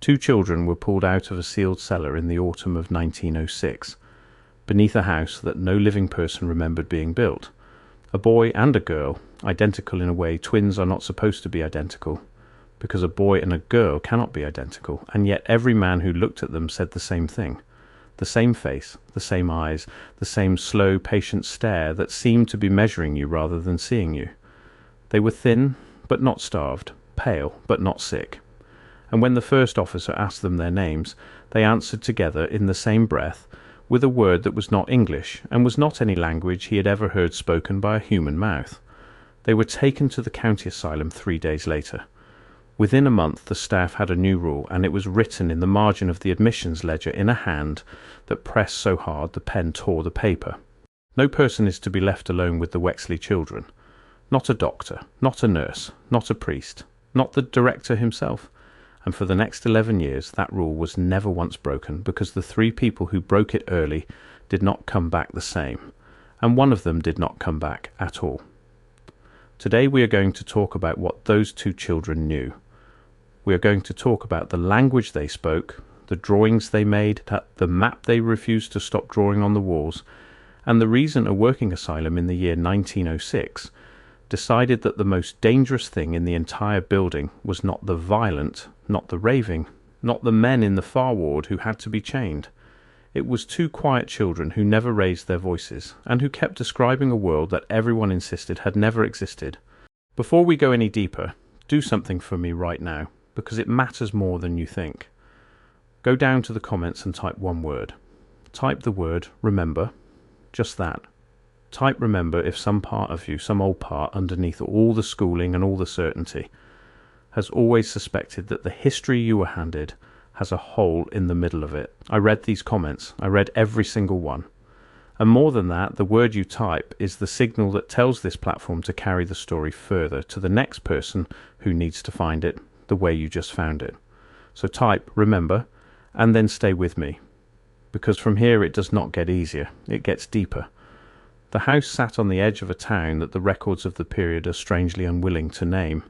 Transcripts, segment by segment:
Two children were pulled out of a sealed cellar in the autumn of 1906, beneath a house that no living person remembered being built. A boy and a girl, identical in a way twins are not supposed to be identical, because a boy and a girl cannot be identical, and yet every man who looked at them said the same thing. The same face, the same eyes, the same slow, patient stare that seemed to be measuring you rather than seeing you. They were thin, but not starved, pale, but not sick. And when the first officer asked them their names, they answered together in the same breath, with a word that was not English, and was not any language he had ever heard spoken by a human mouth. They were taken to the county asylum 3 days later. Within a month the staff had a new rule, and it was written in the margin of the admissions ledger in a hand that pressed so hard the pen tore the paper. No person is to be left alone with the Wexley children. Not a doctor, not a nurse, not a priest, not the director himself. And for the next 11 years that rule was never once broken, because the 3 people who broke it early did not come back the same, and one of them did not come back at all. Today we are going to talk about what those 2 children knew. We are going to talk about the language they spoke, the drawings they made, the map they refused to stop drawing on the walls, and the reason a working asylum in the year 1906 decided that the most dangerous thing in the entire building was not the violent, not the raving, not the men in the far ward who had to be chained. It was 2 quiet children who never raised their voices, and who kept describing a world that everyone insisted had never existed. Before we go any deeper, do something for me right now, because it matters more than you think. Go down to the comments and type one word. Type the word remember, just that. Type remember if some part of you, some old part underneath all the schooling and all the certainty, has always suspected that the history you were handed has a hole in the middle of it. I read these comments. I read every single one. And more than that, the word you type is the signal that tells this platform to carry the story further to the next person who needs to find it the way you just found it. So type remember, and then stay with me, because from here it does not get easier, it gets deeper. The house sat on the edge of a town that the records of the period are strangely unwilling to name.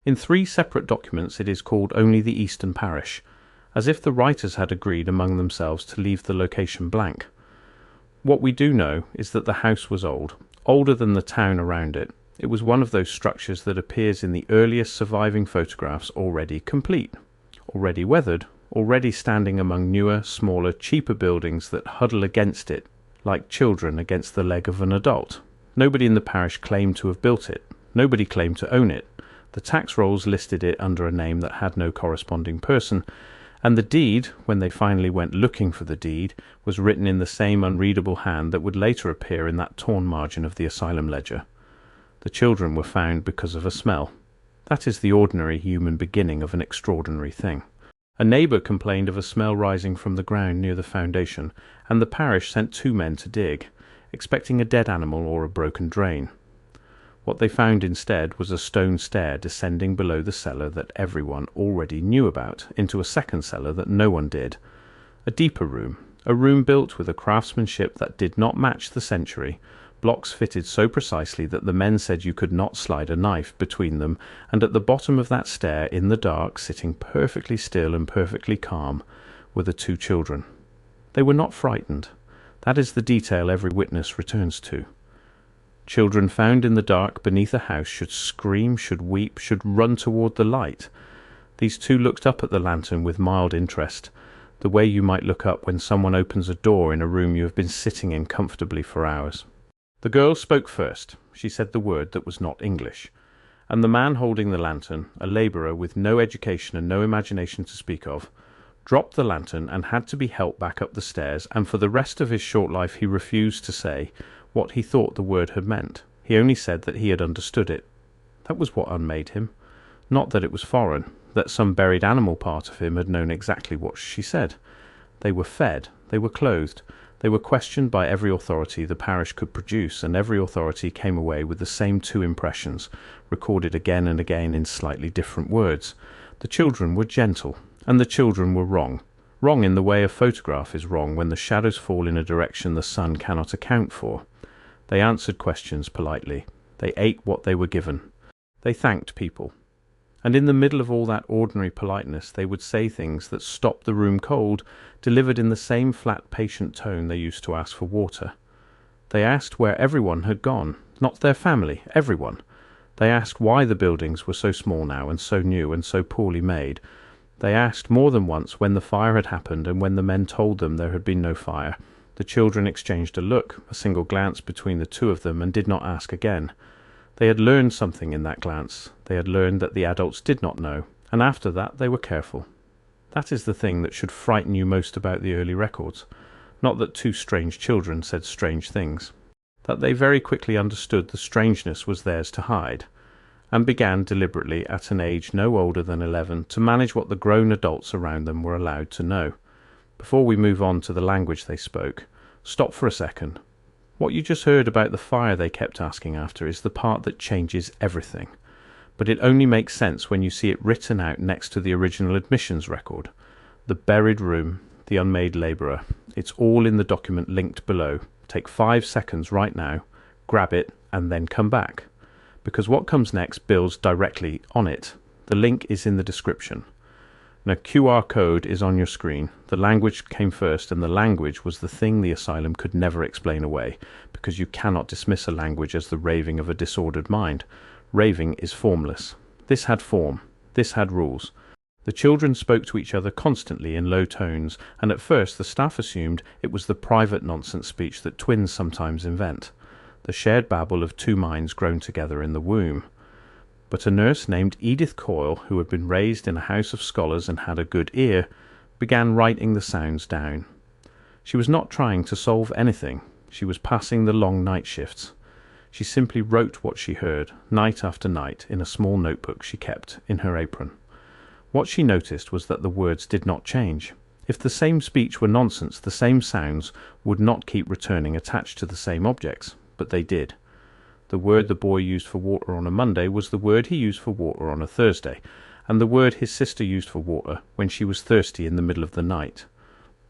In 3 separate documents it is called only the Eastern Parish, as if the writers had agreed among themselves to leave the location blank. What we do know is that the house was old, older than the town around it. It was one of those structures that appears in the earliest surviving photographs already complete, already weathered, already standing among newer, smaller, cheaper buildings that huddle against it, like children against the leg of an adult. Nobody in the parish claimed to have built it. Nobody claimed to own it. The tax rolls listed it under a name that had no corresponding person, and the deed, when they finally went looking for the deed, was written in the same unreadable hand that would later appear in that torn margin of the asylum ledger. The children were found because of a smell. That is the ordinary human beginning of an extraordinary thing. A neighbour complained of a smell rising from the ground near the foundation, and the parish sent 2 men to dig, expecting a dead animal or a broken drain. What they found instead was a stone stair descending below the cellar that everyone already knew about, into a second cellar that no one did. A deeper room, a room built with a craftsmanship that did not match the century, blocks fitted so precisely that the men said you could not slide a knife between them, and at the bottom of that stair, in the dark, sitting perfectly still and perfectly calm, were the 2 children. They were not frightened. That is the detail every witness returns to. Children found in the dark beneath a house should scream, should weep, should run toward the light. These 2 looked up at the lantern with mild interest, the way you might look up when someone opens a door in a room you have been sitting in comfortably for hours. The girl spoke first. She said the word that was not English, and the man holding the lantern, a labourer with no education and no imagination to speak of, dropped the lantern and had to be helped back up the stairs, and for the rest of his short life he refused to say what he thought the word had meant. He only said that he had understood it. That was what unmade him. Not that it was foreign, that some buried animal part of him had known exactly what she said. They were fed, they were clothed, they were questioned by every authority the parish could produce, and every authority came away with the same 2 impressions, recorded again and again in slightly different words. The children were gentle, and the children were wrong. Wrong in the way a photograph is wrong when the shadows fall in a direction the sun cannot account for. They answered questions politely. They ate what they were given. They thanked people. And in the middle of all that ordinary politeness they would say things that stopped the room cold, delivered in the same flat, patient tone they used to ask for water. They asked where everyone had gone, not their family, everyone. They asked why the buildings were so small now and so new and so poorly made. They asked more than once when the fire had happened, and when the men told them there had been no fire, the children exchanged a look, a single glance between the two of them, and did not ask again. They had learned something in that glance. They had learned that the adults did not know, and after that they were careful. That is the thing that should frighten you most about the early records. Not that two strange children said strange things. That they very quickly understood the strangeness was theirs to hide, and began deliberately at an age no older than 11 to manage what the grown adults around them were allowed to know. Before we move on to the language they spoke, stop for a second. What you just heard about the fire they kept asking after is the part that changes everything. But it only makes sense when you see it written out next to the original admissions record. The buried room, the unmade labourer. It's all in the document linked below. Take 5 seconds right now, grab it, and then come back. Because what comes next builds directly on it. The link is in the description. Now, QR code is on your screen. The language came first, and the language was the thing the asylum could never explain away, because you cannot dismiss a language as the raving of a disordered mind. Raving is formless. This had form. This had rules. The children spoke to each other constantly in low tones, and at first the staff assumed it was the private nonsense speech that twins sometimes invent, the shared babble of two minds grown together in the womb. But a nurse named Edith Coyle, who had been raised in a house of scholars and had a good ear, began writing the sounds down. She was not trying to solve anything. She was passing the long night shifts. She simply wrote what she heard, night after night, in a small notebook she kept in her apron. What she noticed was that the words did not change. If the same speech were nonsense, the same sounds would not keep returning attached to the same objects, but they did. The word the boy used for water on a Monday was the word he used for water on a Thursday, and the word his sister used for water when she was thirsty in the middle of the night.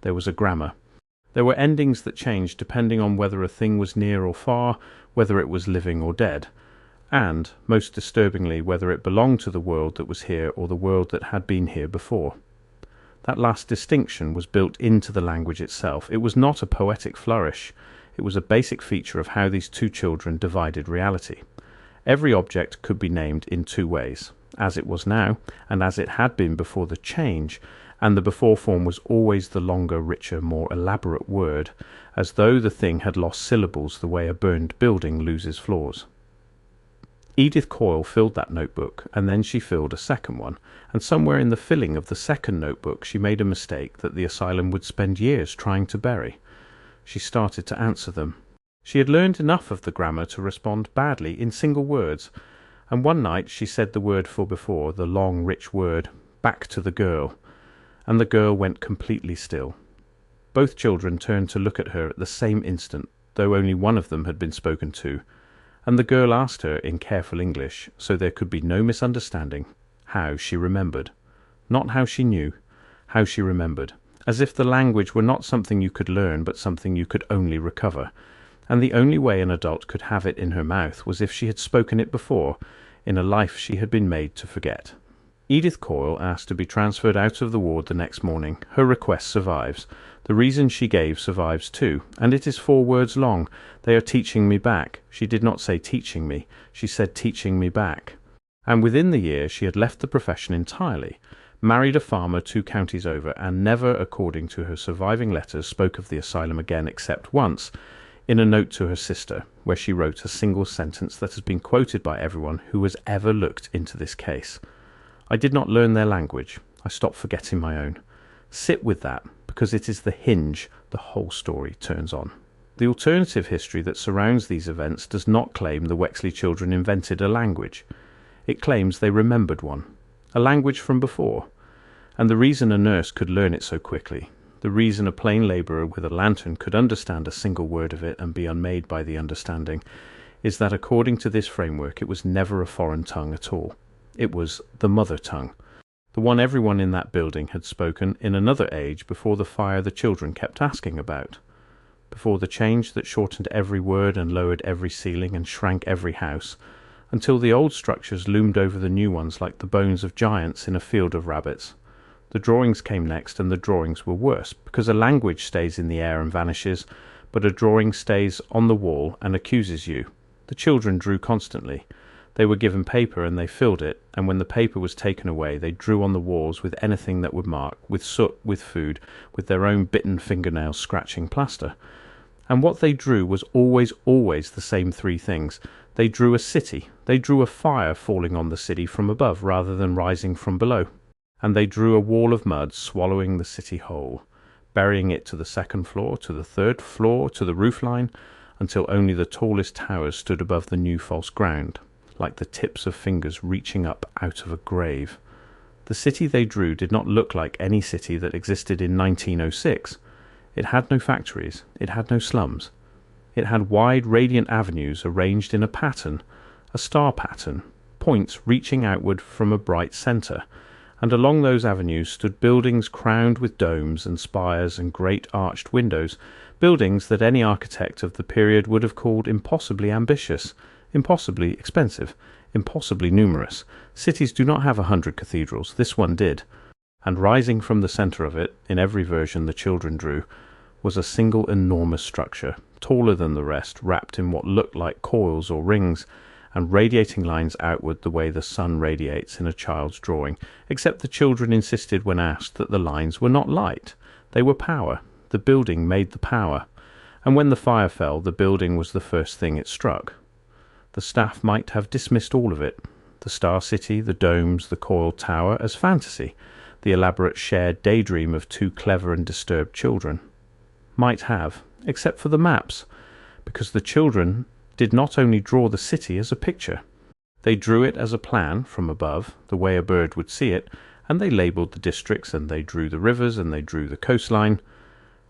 There was a grammar. There were endings that changed depending on whether a thing was near or far, whether it was living or dead, and, most disturbingly, whether it belonged to the world that was here or the world that had been here before. That last distinction was built into the language itself. It was not a poetic flourish. It was a basic feature of how these two children divided reality. Every object could be named in two ways, as it was now, and as it had been before the change, and the before form was always the longer, richer, more elaborate word, as though the thing had lost syllables the way a burned building loses floors. Edith Coyle filled that notebook, and then she filled a second one, and somewhere in the filling of the second notebook she made a mistake that the asylum would spend years trying to bury. She started to answer them. She had learned enough of the grammar to respond badly in single words, and one night she said the word for before, the long, rich word, back to the girl, and the girl went completely still. Both children turned to look at her at the same instant, though only one of them had been spoken to, and the girl asked her in careful English, so there could be no misunderstanding, how she remembered. Not how she knew, how she remembered, as if the language were not something you could learn, but something you could only recover, and the only way an adult could have it in her mouth was if she had spoken it before, in a life she had been made to forget. Edith Coyle asked to be transferred out of the ward the next morning. Her request survives. The reason she gave survives too, and it is 4 words long. They are teaching me back. She did not say teaching me. She said teaching me back. And within the year she had left the profession entirely, married a farmer 2 counties over, and never, according to her surviving letters, spoke of the asylum again except once, in a note to her sister, where she wrote a single sentence that has been quoted by everyone who has ever looked into this case. I did not learn their language. I stopped forgetting my own. Sit with that, because it is the hinge the whole story turns on. The alternative history that surrounds these events does not claim the Wexley children invented a language. It claims they remembered one, a language from before. And the reason a nurse could learn it so quickly, the reason a plain labourer with a lantern could understand a single word of it and be unmade by the understanding, is that according to this framework it was never a foreign tongue at all. It was the mother tongue, the one everyone in that building had spoken in another age before the fire the children kept asking about, before the change that shortened every word and lowered every ceiling and shrank every house, until the old structures loomed over the new ones like the bones of giants in a field of rabbits. The drawings came next, and the drawings were worse, because a language stays in the air and vanishes, but a drawing stays on the wall and accuses you. The children drew constantly. They were given paper and they filled it, and when the paper was taken away they drew on the walls with anything that would mark, with soot, with food, with their own bitten fingernails scratching plaster. And what they drew was always the same three things. They drew a city. They drew a fire falling on the city from above rather than rising from below. And they drew a wall of mud swallowing the city whole, burying it to the second floor, to the third floor, to the roof line, until only the tallest towers stood above the new false ground, like the tips of fingers reaching up out of a grave. The city they drew did not look like any city that existed in 1906. It had no factories. It had no slums. It had wide, radiant avenues arranged in a pattern, a star pattern, points reaching outward from a bright centre, and along those avenues stood buildings crowned with domes and spires and great arched windows, buildings that any architect of the period would have called impossibly ambitious, impossibly expensive, impossibly numerous. Cities do not have 100 cathedrals. This one did. And rising from the centre of it, in every version the children drew, was a single enormous structure, taller than the rest, wrapped in what looked like coils or rings, and radiating lines outward the way the sun radiates in a child's drawing, except the children insisted when asked that the lines were not light. They were power. The building made the power. And when the fire fell, the building was the first thing it struck. The staff might have dismissed all of it, the Star City, the domes, the coiled tower, as fantasy, the elaborate shared daydream of two clever and disturbed children. Might have, except for the maps, because the children did not only draw the city as a picture. They drew it as a plan from above, the way a bird would see it, and they labelled the districts, and they drew the rivers, and they drew the coastline.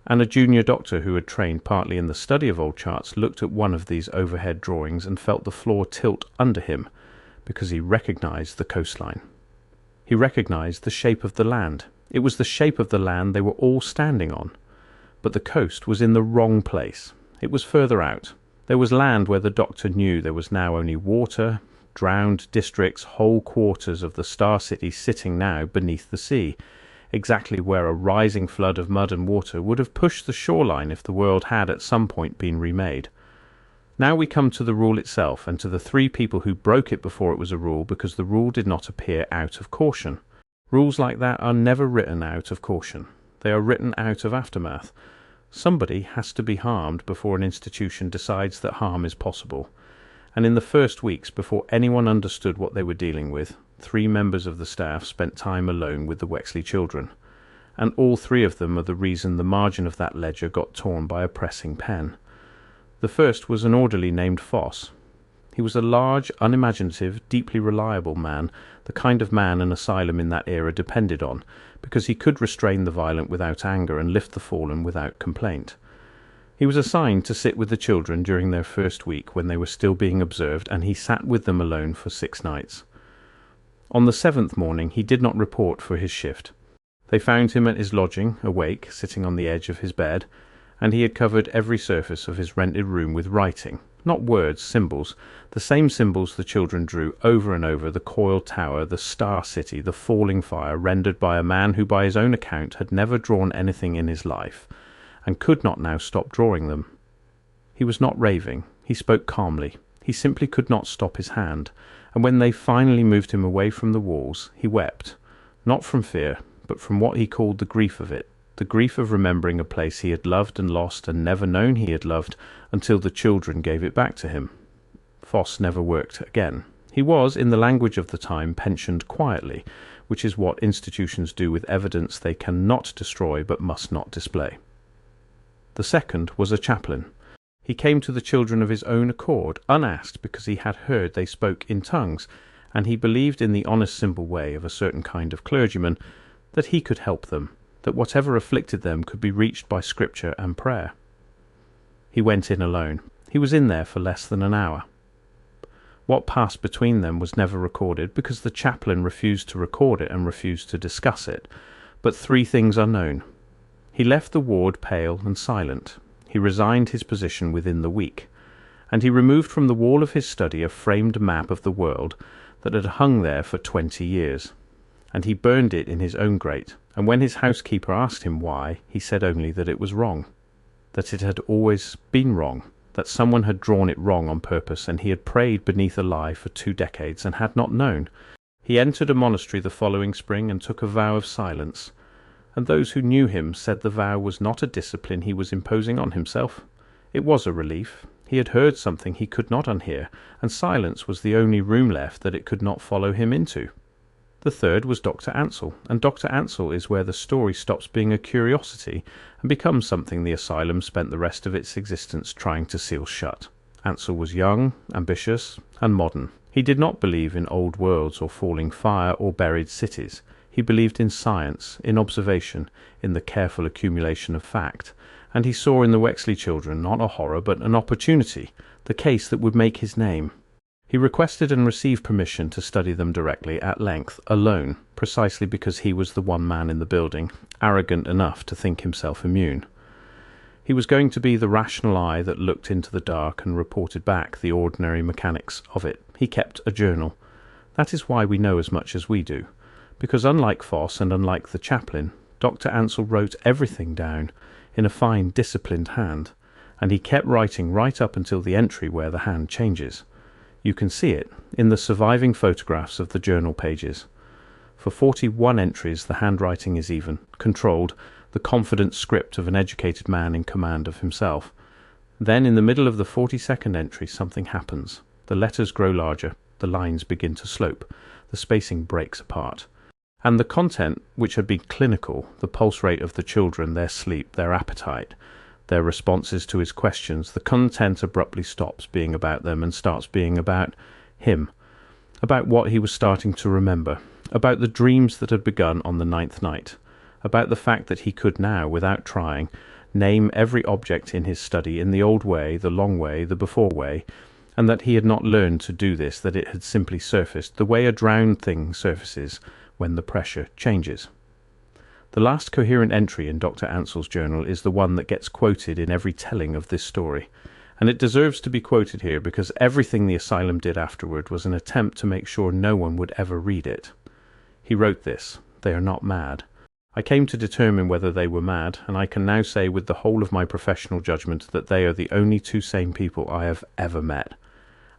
And a junior doctor who had trained partly in the study of old charts looked at one of these overhead drawings and felt the floor tilt under him, because he recognised the coastline. He recognised the shape of the land. It was the shape of the land they were all standing on. But the coast was in the wrong place. It was further out. There was land where the doctor knew there was now only water, drowned districts, whole quarters of the Star City sitting now beneath the sea, exactly where a rising flood of mud and water would have pushed the shoreline if the world had at some point been remade. Now we come to the rule itself, and to the three people who broke it before it was a rule, because the rule did not appear out of caution. Rules like that are never written out of caution. They are written out of aftermath. Somebody has to be harmed before an institution decides that harm is possible. And in the first weeks, before anyone understood what they were dealing with, 3 members of the staff spent time alone with the Wexley children. And all 3 of them are the reason the margin of that ledger got torn by a pressing pen. The first was an orderly named Foss. He was a large, unimaginative, deeply reliable man, the kind of man an asylum in that era depended on, because he could restrain the violent without anger and lift the fallen without complaint. He was assigned to sit with the children during their first week when they were still being observed, and he sat with them alone for 6 nights. On the 7th morning he did not report for his shift. They found him at his lodging, awake, sitting on the edge of his bed, and he had covered every surface of his rented room with writing, not words, symbols, the same symbols the children drew over and over: the coiled tower, the Star City, the falling fire, rendered by a man who by his own account had never drawn anything in his life, and could not now stop drawing them. He was not raving. He spoke calmly. He simply could not stop his hand, and when they finally moved him away from the walls, he wept, not from fear, but from what he called the grief of it, the grief of remembering a place he had loved and lost and never known he had loved until the children gave it back to him. Foss never worked again. He was, in the language of the time, pensioned quietly, which is what institutions do with evidence they cannot destroy but must not display. The second was a chaplain. He came to the children of his own accord, unasked, because he had heard they spoke in tongues, and he believed in the honest simple way of a certain kind of clergyman that he could help them, that whatever afflicted them could be reached by scripture and prayer. He went in alone. He was in there for less than an hour. What passed between them was never recorded, because the chaplain refused to record it and refused to discuss it, but 3 things are known. He left the ward pale and silent. He resigned his position within the week, and he removed from the wall of his study a framed map of the world that had hung there for 20 years, and he burned it in his own grate, and when his housekeeper asked him why, he said only that it was wrong, that it had always been wrong, that someone had drawn it wrong on purpose, and he had prayed beneath a lie for 2 decades and had not known. He entered a monastery the following spring and took a vow of silence, and those who knew him said the vow was not a discipline he was imposing on himself. It was a relief. He had heard something he could not unhear, and silence was the only room left that it could not follow him into. The third was Dr. Ansell, and Dr. Ansell is where the story stops being a curiosity and becomes something the asylum spent the rest of its existence trying to seal shut. Ansell was young, ambitious, and modern. He did not believe in old worlds or falling fire or buried cities. He believed in science, in observation, in the careful accumulation of fact, and he saw in the Wexley children not a horror but an opportunity, the case that would make his name. He requested and received permission to study them directly, at length, alone, precisely because he was the one man in the building, arrogant enough to think himself immune. He was going to be the rational eye that looked into the dark and reported back the ordinary mechanics of it. He kept a journal. That is why we know as much as we do, because unlike Foss and unlike the chaplain, Dr. Ansell wrote everything down in a fine, disciplined hand, and he kept writing right up until the entry where the hand changes. You can see it in the surviving photographs of the journal pages. For 41 entries the handwriting is even, controlled, the confident script of an educated man in command of himself. Then in the middle of the 42nd entry something happens. The letters grow larger, the lines begin to slope, the spacing breaks apart. And the content, which had been clinical, the pulse rate of the children, their sleep, their appetite, their responses to his questions, the content abruptly stops being about them and starts being about him, about what he was starting to remember, about the dreams that had begun on the 9th night, about the fact that he could now, without trying, name every object in his study in the old way, the long way, the before way, and that he had not learned to do this, that it had simply surfaced, the way a drowned thing surfaces when the pressure changes. The last coherent entry in Dr. Ansell's journal is the one that gets quoted in every telling of this story, and it deserves to be quoted here because everything the asylum did afterward was an attempt to make sure no one would ever read it. He wrote this: "They are not mad. I came to determine whether they were mad, and I can now say with the whole of my professional judgment that they are the only 2 sane people I have ever met,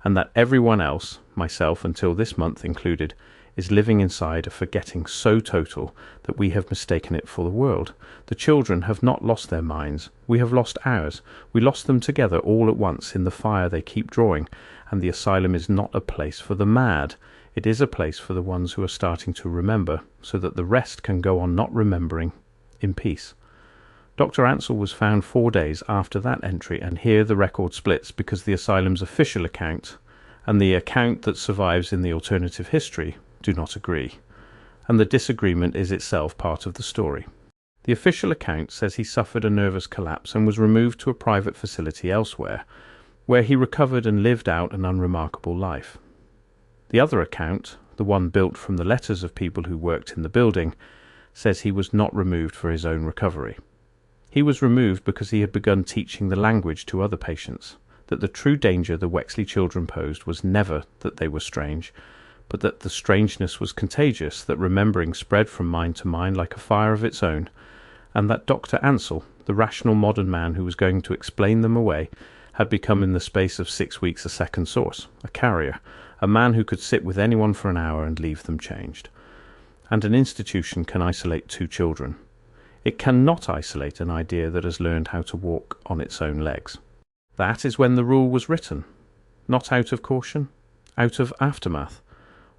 and that everyone else, myself until this month included, is living inside a forgetting so total that we have mistaken it for the world. The children have not lost their minds. We have lost ours. We lost them together all at once in the fire they keep drawing, and the asylum is not a place for the mad. It is a place for the ones who are starting to remember, so that the rest can go on not remembering in peace." Dr. Ansell was found 4 days after that entry, and here the record splits because the asylum's official account and the account that survives in the alternative history do not agree, and the disagreement is itself part of the story. The official account says he suffered a nervous collapse and was removed to a private facility elsewhere, where he recovered and lived out an unremarkable life. The other account, the one built from the letters of people who worked in the building, says he was not removed for his own recovery. He was removed because he had begun teaching the language to other patients, that the true danger the Wexley children posed was never that they were strange, but that the strangeness was contagious, that remembering spread from mind to mind like a fire of its own, and that Dr. Ansell, the rational modern man who was going to explain them away, had become in the space of 6 weeks a second source, a carrier, a man who could sit with anyone for an hour and leave them changed. And an institution can isolate 2 children. It cannot isolate an idea that has learned how to walk on its own legs. That is when the rule was written, not out of caution, out of aftermath,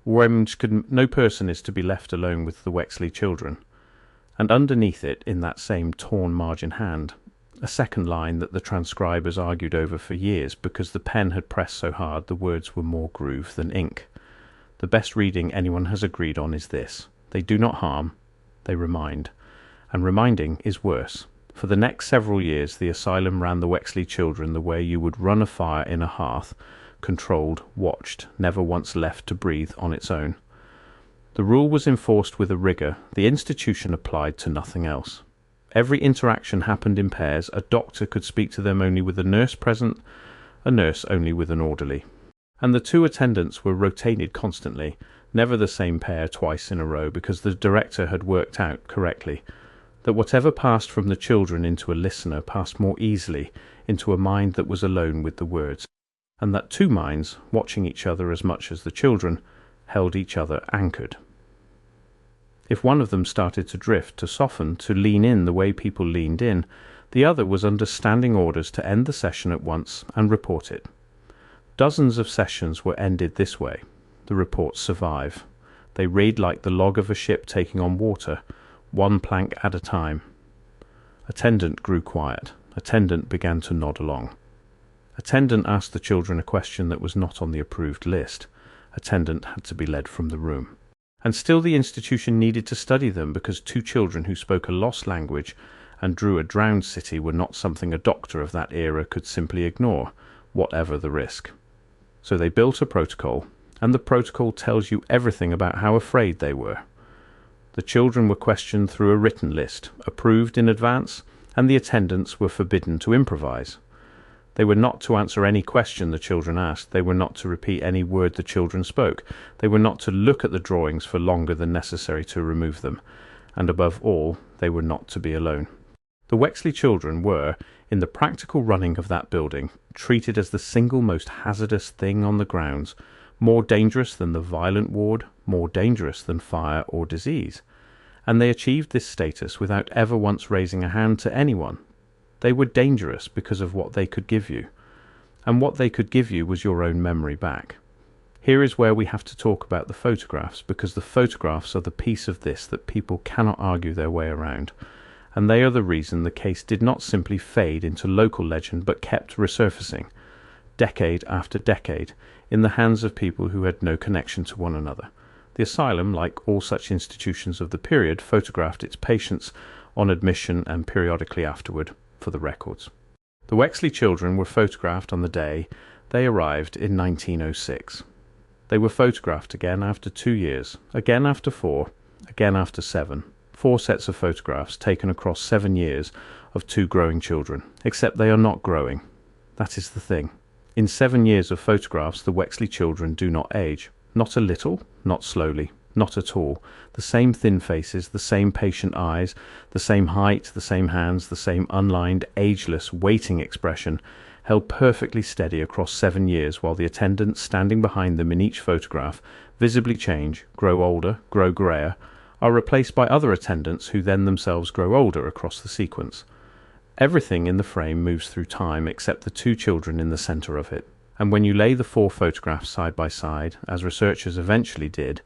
when no person is to be left alone with the Wexley children, and underneath it, in that same torn margin hand, a second line that the transcribers argued over for years because the pen had pressed so hard the words were more groove than ink. The best reading anyone has agreed on is this: they do not harm, they remind, and reminding is worse. For the next several years the asylum ran the Wexley children the way you would run a fire in a hearth, controlled, watched, never once left to breathe on its own. The rule was enforced with a rigour the institution applied to nothing else. Every interaction happened in pairs. A doctor could speak to them only with a nurse present, a nurse only with an orderly. And the two attendants were rotated constantly, never the same pair twice in a row, because the director had worked out correctly that whatever passed from the children into a listener passed more easily into a mind that was alone with the words, and that two minds, watching each other as much as the children, held each other anchored. If one of them started to drift, to soften, to lean in the way people leaned in, the other was under standing orders to end the session at once and report it. Dozens of sessions were ended this way. The reports survive. They read like the log of a ship taking on water, one plank at a time. Attendant grew quiet. Attendant began to nod along. Attendant asked the children a question that was not on the approved list. Attendant had to be led from the room. And still the institution needed to study them, because two children who spoke a lost language and drew a drowned city were not something a doctor of that era could simply ignore, whatever the risk. So they built a protocol, and the protocol tells you everything about how afraid they were. The children were questioned through a written list, approved in advance, and the attendants were forbidden to improvise. They were not to answer any question the children asked. They were not to repeat any word the children spoke. They were not to look at the drawings for longer than necessary to remove them. And above all, they were not to be alone. The Wexley children were, in the practical running of that building, treated as the single most hazardous thing on the grounds, more dangerous than the violent ward, more dangerous than fire or disease. And they achieved this status without ever once raising a hand to anyone. They were dangerous because of what they could give you. And what they could give you was your own memory back. Here is where we have to talk about the photographs, because the photographs are the piece of this that people cannot argue their way around. And they are the reason the case did not simply fade into local legend, but kept resurfacing, decade after decade, in the hands of people who had no connection to one another. The asylum, like all such institutions of the period, photographed its patients on admission and periodically afterward for the records. The Wexley children were photographed on the day they arrived in 1906. They were photographed again after 2 years, again after 4, again after 7. 4 sets of photographs taken across 7 years of 2 growing children, except they are not growing. That is the thing. In 7 years of photographs, the Wexley children do not age. Not a little, not slowly, not at all. The same thin faces, the same patient eyes, the same height, the same hands, the same unlined, ageless, waiting expression, held perfectly steady across 7 years, while the attendants standing behind them in each photograph visibly change, grow older, grow greyer, are replaced by other attendants who then themselves grow older across the sequence. Everything in the frame moves through time except the 2 children in the centre of it. And when you lay the 4 photographs side by side, as researchers eventually did,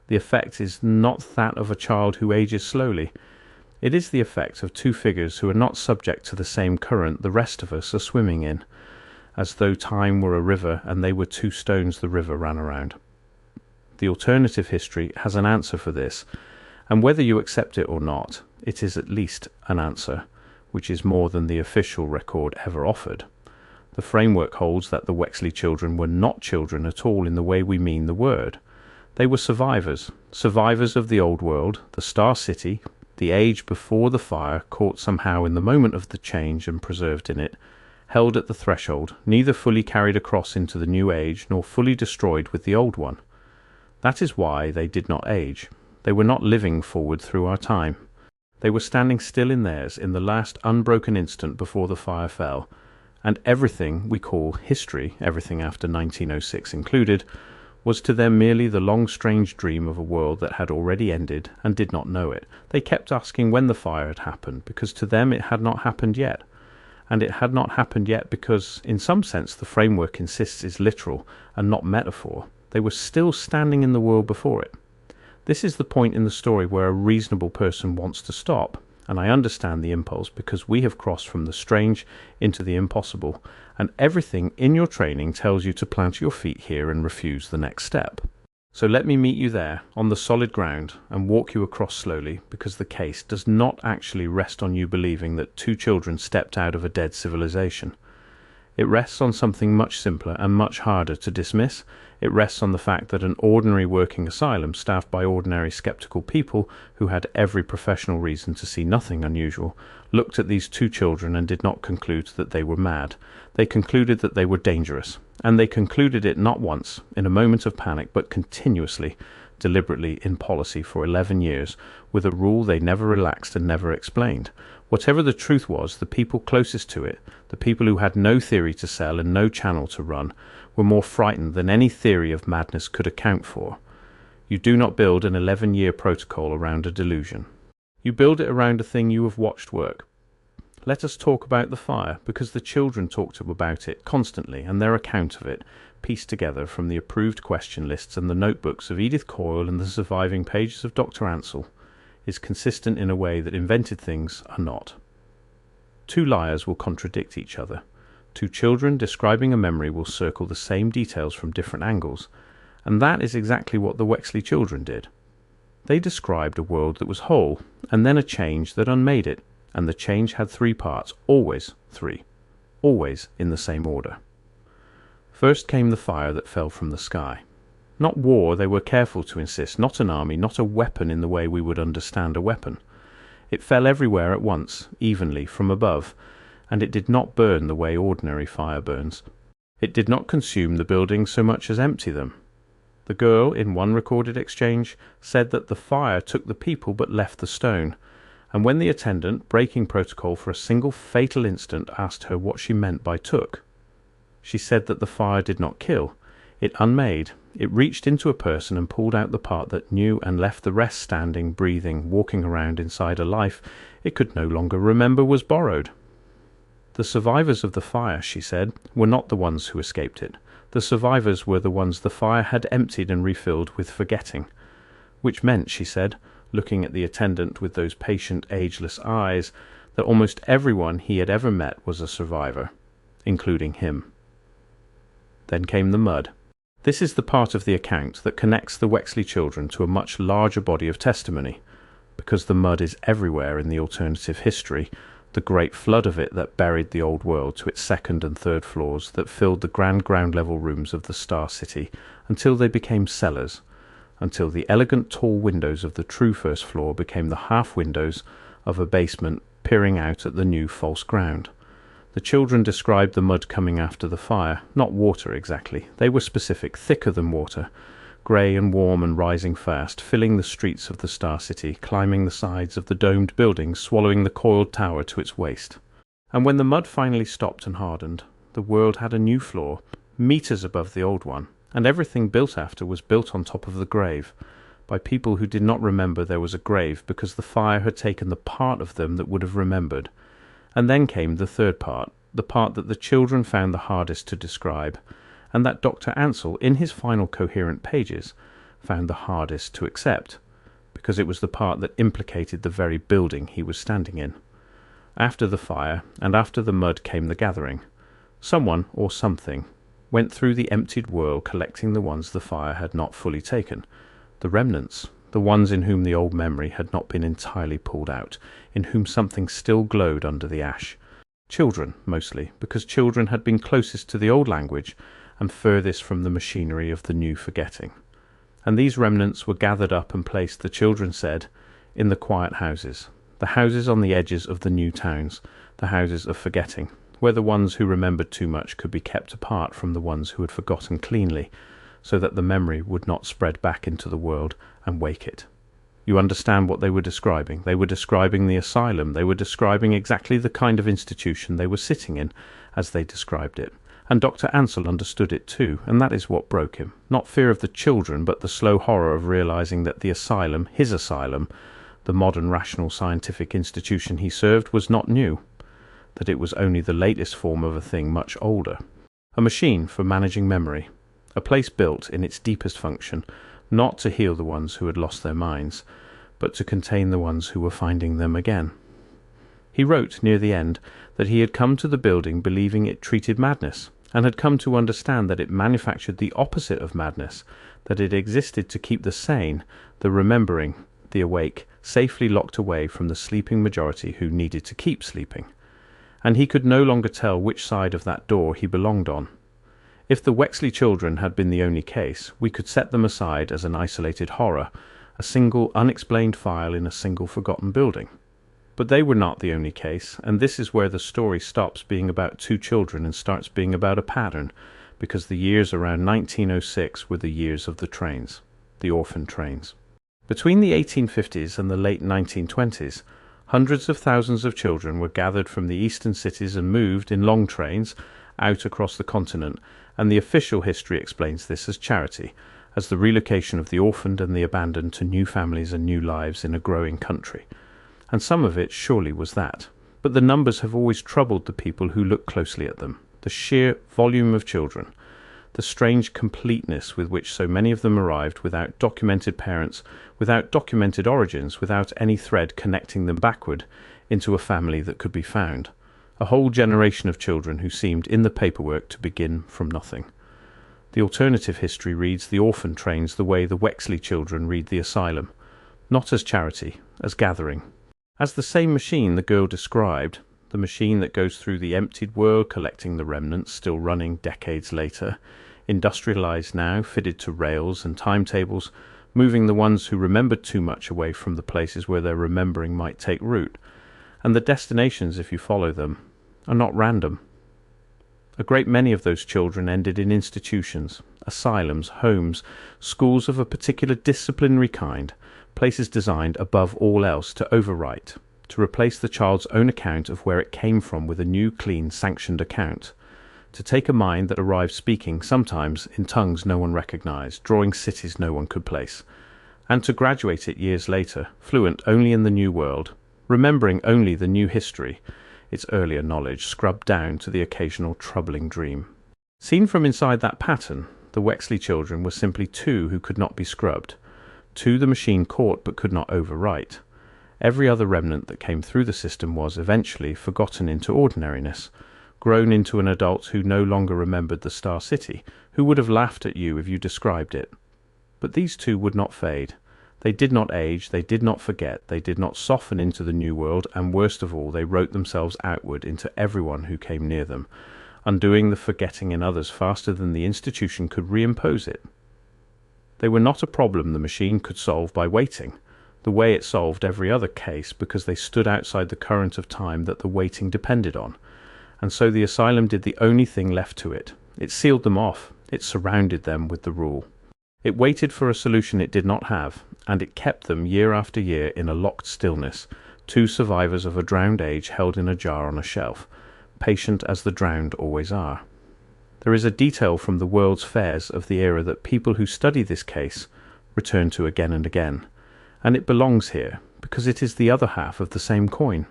the effect is not that of a child who ages slowly. It is the effect of 2 figures who are not subject to the same current the rest of us are swimming in, as though time were a river and they were 2 stones the river ran around. The alternative history has an answer for this, and whether you accept it or not, it is at least an answer, which is more than the official record ever offered. The framework holds that the Wexley children were not children at all in the way we mean the word. They were survivors, survivors of the old world, the Star City, the age before the fire, caught somehow in the moment of the change and preserved in it, held at the threshold, neither fully carried across into the new age nor fully destroyed with the old one. That is why they did not age. They were not living forward through our time. They were standing still in theirs in the last unbroken instant before the fire fell, and everything we call history, everything after 1906 included, was to them merely the long strange dream of a world that had already ended and did not know it. They kept asking when the fire had happened, because to them it had not happened yet. And it had not happened yet because, in some sense, the framework insists is literal and not metaphor. They were still standing in the world before it. This is the point in the story where a reasonable person wants to stop, and I understand the impulse, because we have crossed from the strange into the impossible, and everything in your training tells you to plant your feet here and refuse the next step. So let me meet you there, on the solid ground, and walk you across slowly, because the case does not actually rest on you believing that 2 children stepped out of a dead civilization. It rests on something much simpler and much harder to dismiss, It rests on the fact that an ordinary working asylum, staffed by ordinary skeptical people who had every professional reason to see nothing unusual, looked at these two children and did not conclude that they were mad. They concluded that they were dangerous, and they concluded it not once, in a moment of panic, but continuously, deliberately, in policy for 11 years, with a rule they never relaxed and never explained. Whatever the truth was, the people closest to it, the people who had no theory to sell and no channel to run, were more frightened than any theory of madness could account for. You do not build an 11-year protocol around a delusion. You build it around a thing you have watched work. Let us talk about the fire, because the children talked about it constantly, and their account of it, pieced together from the approved question lists and the notebooks of Edith Coyle and the surviving pages of Dr. Ansell, is consistent in a way that invented things are not. Two liars will contradict each other. Two children describing a memory will circle the same details from different angles, and that is exactly what the Wexley children did. They described a world that was whole, and then a change that unmade it, and the change had three parts, always three, always in the same order. First came the fire that fell from the sky. Not war, they were careful to insist, not an army, not a weapon in the way we would understand a weapon. It fell everywhere at once, evenly, from above, and it did not burn the way ordinary fire burns. It did not consume the buildings so much as empty them. The girl, in one recorded exchange, said that the fire took the people but left the stone, and when the attendant, breaking protocol for a single fatal instant, asked her what she meant by took, she said that the fire did not kill. It unmade. It reached into a person and pulled out the part that knew and left the rest standing, breathing, walking around inside a life it could no longer remember was borrowed. The survivors of the fire, she said, were not the ones who escaped it. The survivors were the ones the fire had emptied and refilled with forgetting. Which meant, she said, looking at the attendant with those patient, ageless eyes, that almost everyone he had ever met was a survivor, including him. Then came the mud. This is the part of the account that connects the Wexley children to a much larger body of testimony, because the mud is everywhere in the alternative history, the great flood of it that buried the old world to its second and third floors, that filled the grand ground-level rooms of the Star City until they became cellars, until the elegant tall windows of the true first floor became the half-windows of a basement peering out at the new false ground. The children described the mud coming after the fire, not water exactly. They were specific, thicker than water, grey and warm and rising fast, filling the streets of the Star City, climbing the sides of the domed buildings, swallowing the coiled tower to its waist. And when the mud finally stopped and hardened, the world had a new floor, meters above the old one, and everything built after was built on top of the grave, by people who did not remember there was a grave because the fire had taken the part of them that would have remembered. And then came the third part, the part that the children found the hardest to describe, and that Dr. Ansell, in his final coherent pages, found the hardest to accept, because it was the part that implicated the very building he was standing in. After the fire, and after the mud came the gathering. Someone, or something, went through the emptied world collecting the ones the fire had not fully taken, the remnants, the ones in whom the old memory had not been entirely pulled out, in whom something still glowed under the ash. Children, mostly, because children had been closest to the old language and furthest from the machinery of the new forgetting. And these remnants were gathered up and placed, the children said, in the quiet houses, the houses on the edges of the new towns, the houses of forgetting, where the ones who remembered too much could be kept apart from the ones who had forgotten cleanly, so that the memory would not spread back into the world and wake it. You understand what they were describing. They were describing the asylum. They were describing exactly the kind of institution they were sitting in, as they described it. And Dr. Ansell understood it too, and that is what broke him. Not fear of the children, but the slow horror of realizing that the asylum, his asylum, the modern rational scientific institution he served, was not new, that it was only the latest form of a thing much older. A machine for managing memory, a place built in its deepest function, not to heal the ones who had lost their minds, but to contain the ones who were finding them again. He wrote near the end that he had come to the building believing it treated madness, and had come to understand that it manufactured the opposite of madness, that it existed to keep the sane, the remembering, the awake, safely locked away from the sleeping majority who needed to keep sleeping. And he could no longer tell which side of that door he belonged on. If the Wexley children had been the only case, we could set them aside as an isolated horror, a single unexplained file in a single forgotten building. But they were not the only case, and this is where the story stops being about two children and starts being about a pattern, because the years around 1906 were the years of the trains, the orphan trains. Between the 1850s and the late 1920s, hundreds of thousands of children were gathered from the eastern cities and moved in long trains out across the continent, and the official history explains this as charity, as the relocation of the orphaned and the abandoned to new families and new lives in a growing country. And some of it surely was that. But the numbers have always troubled the people who look closely at them. The sheer volume of children, the strange completeness with which so many of them arrived without documented parents, without documented origins, without any thread connecting them backward into a family that could be found. A whole generation of children who seemed in the paperwork to begin from nothing. The alternative history reads the orphan trains the way the Wexley children read the asylum, not as charity, as gathering. As the same machine the girl described, the machine that goes through the emptied world collecting the remnants still running decades later, industrialized now, fitted to rails and timetables, moving the ones who remembered too much away from the places where their remembering might take root. And the destinations, if you follow them, are not random. A great many of those children ended in institutions, asylums, homes, schools of a particular disciplinary kind, places designed above all else to overwrite, to replace the child's own account of where it came from with a new, clean, sanctioned account, to take a mind that arrived speaking sometimes in tongues no one recognized, drawing cities no one could place, and to graduate it years later, fluent only in the new world, remembering only the new history, its earlier knowledge scrubbed down to the occasional troubling dream. Seen from inside that pattern, the Wexley children were simply two who could not be scrubbed, two the machine caught but could not overwrite. Every other remnant that came through the system was, eventually, forgotten into ordinariness, grown into an adult who no longer remembered the Star City, who would have laughed at you if you described it. But these two would not fade. They did not age, they did not forget, they did not soften into the new world, and worst of all, they wrote themselves outward into everyone who came near them, undoing the forgetting in others faster than the institution could reimpose it. They were not a problem the machine could solve by waiting, the way it solved every other case, because they stood outside the current of time that the waiting depended on. And so the asylum did the only thing left to it. It sealed them off, it surrounded them with the rule. It waited for a solution it did not have, and it kept them year after year in a locked stillness, two survivors of a drowned age held in a jar on a shelf, patient as the drowned always are. There is a detail from the World's Fairs of the era that people who study this case return to again and again, and it belongs here because it is the other half of the same coin.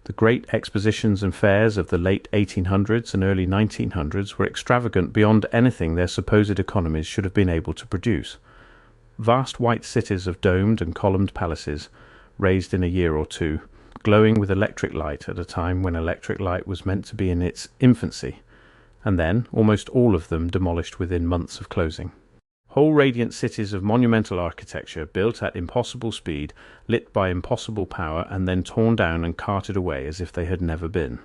The great expositions and fairs of the late 1800s and early 1900s were extravagant beyond anything their supposed economies should have been able to produce. Vast white cities of domed and columned palaces, raised in a year or two, glowing with electric light at a time when electric light was meant to be in its infancy, and then almost all of them demolished within months of closing. Whole radiant cities of monumental architecture built at impossible speed, lit by impossible power, and then torn down and carted away as if they had never been.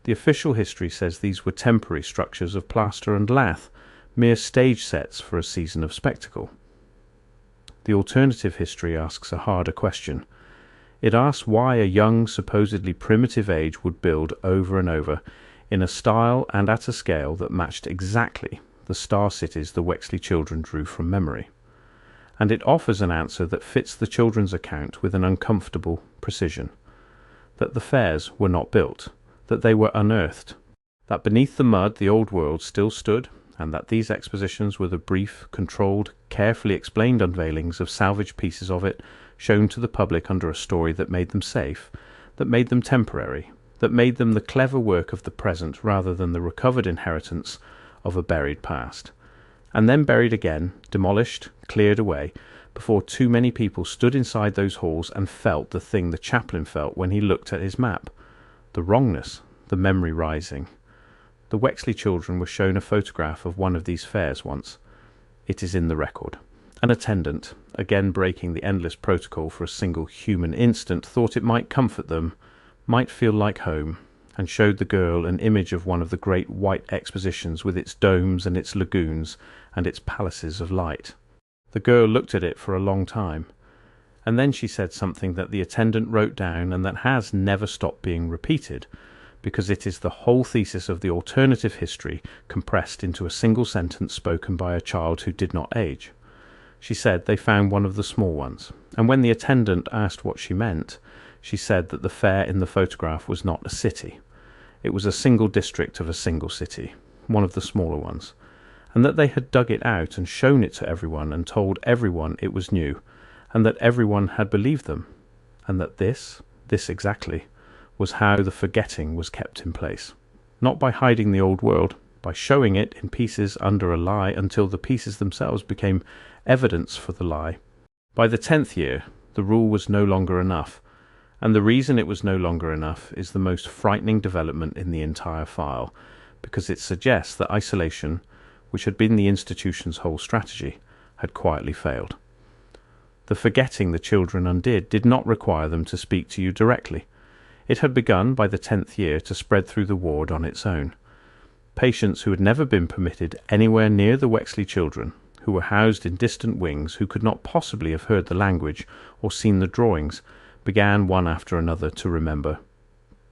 The official history says these were temporary structures of plaster and lath, mere stage sets for a season of spectacle. The alternative history asks a harder question. It asks why a young, supposedly primitive age would build over and over, in a style and at a scale that matched exactly the star cities the Wexley children drew from memory. And it offers an answer that fits the children's account with an uncomfortable precision. That the fairs were not built, that they were unearthed, that beneath the mud the old world still stood, and that these expositions were the brief, controlled, carefully explained unveilings of salvaged pieces of it, shown to the public under a story that made them safe, that made them temporary, that made them the clever work of the present rather than the recovered inheritance of a buried past. And then buried again, demolished, cleared away, before too many people stood inside those halls and felt the thing the chaplain felt when he looked at his map. The wrongness, the memory rising. The Wexley children were shown a photograph of one of these fairs once. It is in the record. An attendant, again breaking the endless protocol for a single human instant, thought it might comfort them, might feel like home, and showed the girl an image of one of the great white expositions with its domes and its lagoons and its palaces of light. The girl looked at it for a long time, and then she said something that the attendant wrote down and that has never stopped being repeated, because it is the whole thesis of the alternative history compressed into a single sentence spoken by a child who did not age. She said they found one of the small ones, and when the attendant asked what she meant, she said that the fair in the photograph was not a city. It was a single district of a single city, one of the smaller ones, and that they had dug it out and shown it to everyone and told everyone it was new, and that everyone had believed them, and that this exactly, was how the forgetting was kept in place. Not by hiding the old world, by showing it in pieces under a lie until the pieces themselves became evidence for the lie. By the 10th year, the rule was no longer enough, and the reason it was no longer enough is the most frightening development in the entire file, because it suggests that isolation, which had been the institution's whole strategy, had quietly failed. The forgetting the children undid did not require them to speak to you directly. It had begun by the 10th year to spread through the ward on its own. Patients who had never been permitted anywhere near the Wexley children, who were housed in distant wings, who could not possibly have heard the language or seen the drawings, began one after another to remember.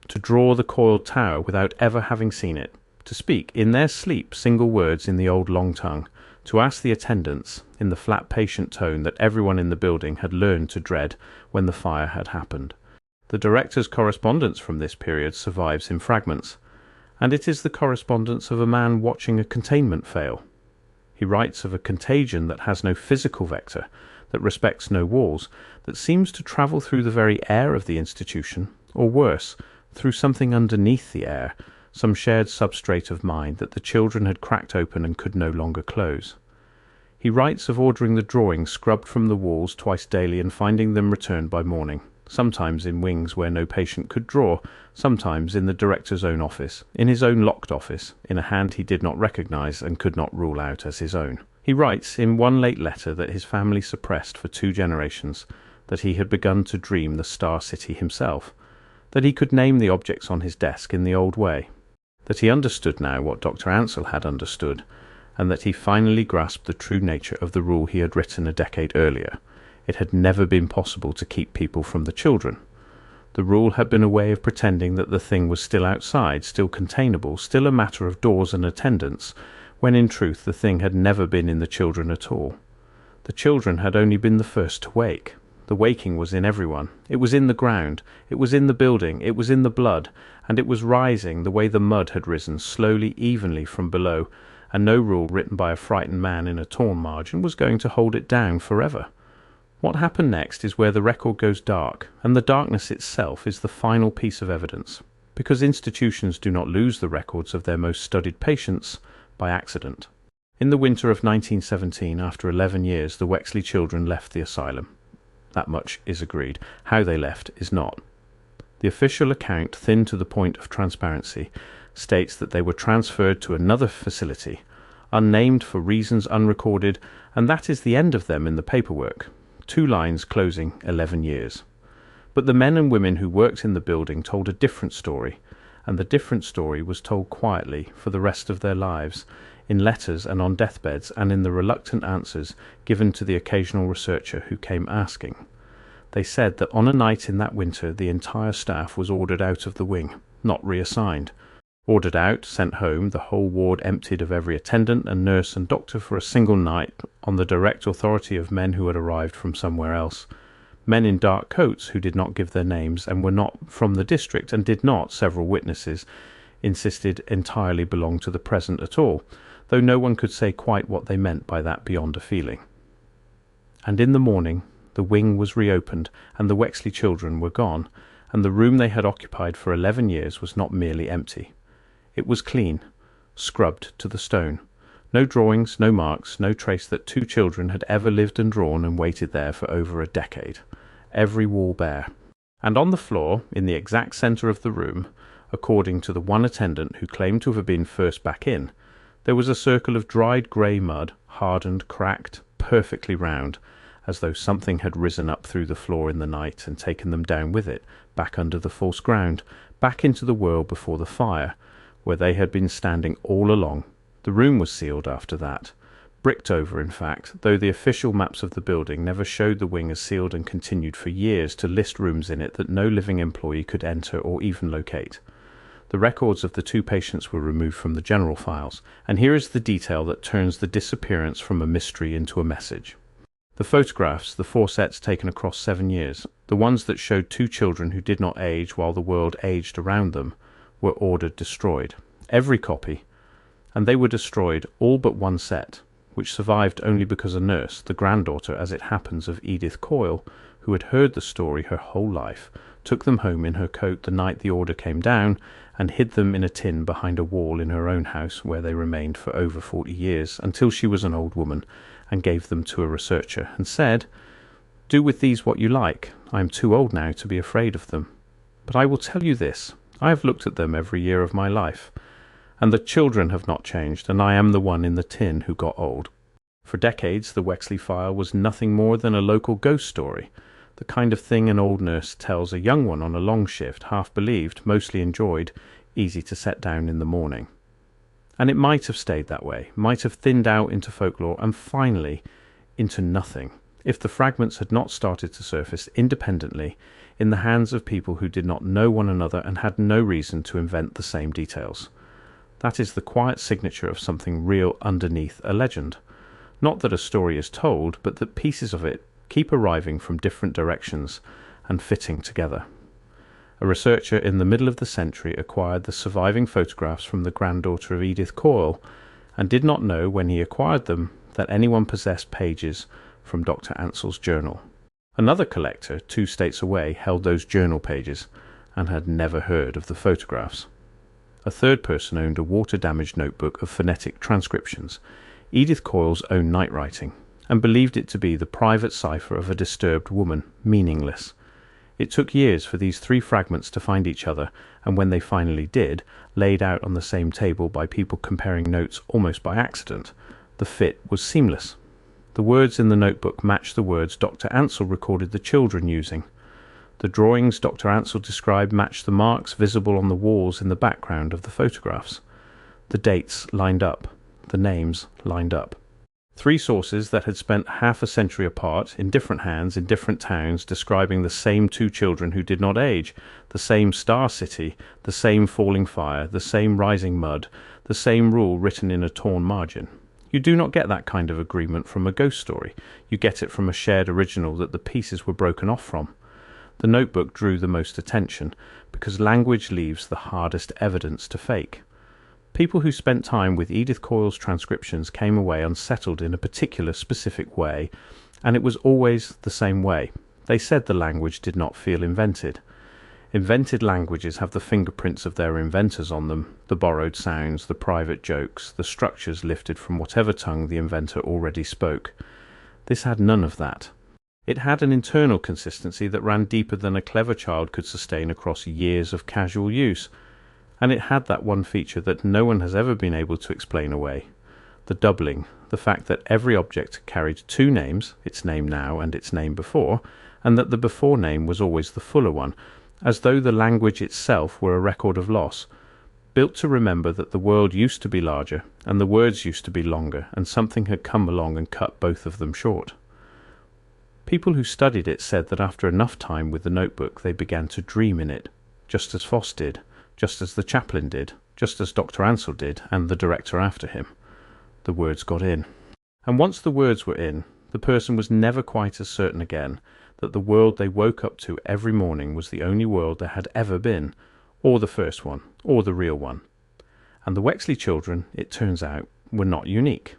To draw the coiled tower without ever having seen it, to speak in their sleep single words in the old long tongue, to ask the attendants, in the flat patient tone that everyone in the building had learned to dread when the fire had happened. The director's correspondence from this period survives in fragments, and it is the correspondence of a man watching a containment fail. He writes of a contagion that has no physical vector, that respects no walls, that seems to travel through the very air of the institution, or worse, through something underneath the air, some shared substrate of mind that the children had cracked open and could no longer close. He writes of ordering the drawings scrubbed from the walls twice daily and finding them returned by morning, sometimes in wings where no patient could draw, sometimes in the director's own office, in his own locked office, in a hand he did not recognize and could not rule out as his own. He writes in one late letter that his family suppressed for 2 generations, that he had begun to dream the Star City himself, that he could name the objects on his desk in the old way, that he understood now what Dr. Ansell had understood, and that he finally grasped the true nature of the rule he had written a decade earlier. It had never been possible to keep people from the children. The rule had been a way of pretending that the thing was still outside, still containable, still a matter of doors and attendants, when in truth the thing had never been in the children at all. The children had only been the first to wake. The waking was in everyone. It was in the ground. It was in the building. It was in the blood. And it was rising the way the mud had risen, slowly, evenly from below, and no rule written by a frightened man in a torn margin was going to hold it down forever. What happened next is where the record goes dark, and the darkness itself is the final piece of evidence, because institutions do not lose the records of their most studied patients by accident. In the winter of 1917, after 11 years, the Wexley children left the asylum. That much is agreed. How they left is not. The official account, thin to the point of transparency, states that they were transferred to another facility, unnamed for reasons unrecorded, and that is the end of them in the paperwork. 2 lines closing 11 years. But the men and women who worked in the building told a different story, and the different story was told quietly for the rest of their lives, in letters and on deathbeds, and in the reluctant answers given to the occasional researcher who came asking. They said that on a night in that winter the entire staff was ordered out of the wing, not reassigned. Ordered out, sent home, the whole ward emptied of every attendant and nurse and doctor for a single night, on the direct authority of men who had arrived from somewhere else. Men in dark coats who did not give their names and were not from the district, and did not, several witnesses insisted, entirely belong to the present at all, though no one could say quite what they meant by that beyond a feeling. And in the morning the wing was reopened, and the Wexley children were gone, and the room they had occupied for 11 years was not merely empty. It was clean, scrubbed to the stone. No drawings, no marks, no trace that 2 children had ever lived and drawn and waited there for over a decade. Every wall bare. And on the floor, in the exact centre of the room, according to the one attendant who claimed to have been first back in, there was a circle of dried grey mud, hardened, cracked, perfectly round, as though something had risen up through the floor in the night and taken them down with it, back under the false ground, back into the world before the fire, where they had been standing all along. The room was sealed after that. Bricked over, in fact, though the official maps of the building never showed the wing as sealed, and continued for years to list rooms in it that no living employee could enter or even locate. The records of the 2 patients were removed from the general files, and here is the detail that turns the disappearance from a mystery into a message. The photographs, the 4 sets taken across 7 years, the ones that showed 2 children who did not age while the world aged around them, were ordered destroyed. Every copy. And they were destroyed, all but 1 set, which survived only because a nurse, the granddaughter as it happens of Edith Coyle, who had heard the story her whole life, took them home in her coat the night the order came down, and hid them in a tin behind a wall in her own house, where they remained for over 40 years, until she was an old woman, and gave them to a researcher, and said, "Do with these what you like. I am too old now to be afraid of them. But I will tell you this, I have looked at them every year of my life, and the children have not changed, and I am the one in the tin who got old." For decades the Wexley file was nothing more than a local ghost story, the kind of thing an old nurse tells a young one on a long shift, half believed, mostly enjoyed, easy to set down in the morning. And it might have stayed that way, might have thinned out into folklore, and finally into nothing, if the fragments had not started to surface independently in the hands of people who did not know one another and had no reason to invent the same details. That is the quiet signature of something real underneath a legend. Not that a story is told, but that pieces of it keep arriving from different directions and fitting together. A researcher in the middle of the century acquired the surviving photographs from the granddaughter of Edith Coyle, and did not know when he acquired them that anyone possessed pages from Dr. Ansell's journal. Another collector 2 states away held those journal pages and had never heard of the photographs. A third person owned a water-damaged notebook of phonetic transcriptions, Edith Coyle's own night-writing, and believed it to be the private cipher of a disturbed woman, meaningless. It took years for these 3 fragments to find each other, and when they finally did, laid out on the same table by people comparing notes almost by accident, the fit was seamless. The words in the notebook matched the words Dr. Ansell recorded the children using. The drawings Dr. Ansell described matched the marks visible on the walls in the background of the photographs. The dates lined up. The names lined up. 3 sources that had spent half a century apart, in different hands, in different towns, describing the same 2 children who did not age, the same star city, the same falling fire, the same rising mud, the same rule written in a torn margin. You do not get that kind of agreement from a ghost story. You get it from a shared original that the pieces were broken off from. The notebook drew the most attention, because language leaves the hardest evidence to fake. People who spent time with Edith Coyle's transcriptions came away unsettled in a particular specific way, and it was always the same way. They said the language did not feel invented. Invented languages have the fingerprints of their inventors on them, the borrowed sounds, the private jokes, the structures lifted from whatever tongue the inventor already spoke. This had none of that. It had an internal consistency that ran deeper than a clever child could sustain across years of casual use. And it had that one feature that no one has ever been able to explain away. The doubling, the fact that every object carried 2 names, its name now and its name before, and that the before name was always the fuller one, as though the language itself were a record of loss, built to remember that the world used to be larger, and the words used to be longer, and something had come along and cut both of them short. People who studied it said that after enough time with the notebook they began to dream in it, just as Foss did, just as the chaplain did, just as Dr. Ansell did, and the director after him. The words got in. And once the words were in, the person was never quite as certain again that the world they woke up to every morning was the only world there had ever been, or the first one, or the real one. And the Wexley children, it turns out, were not unique.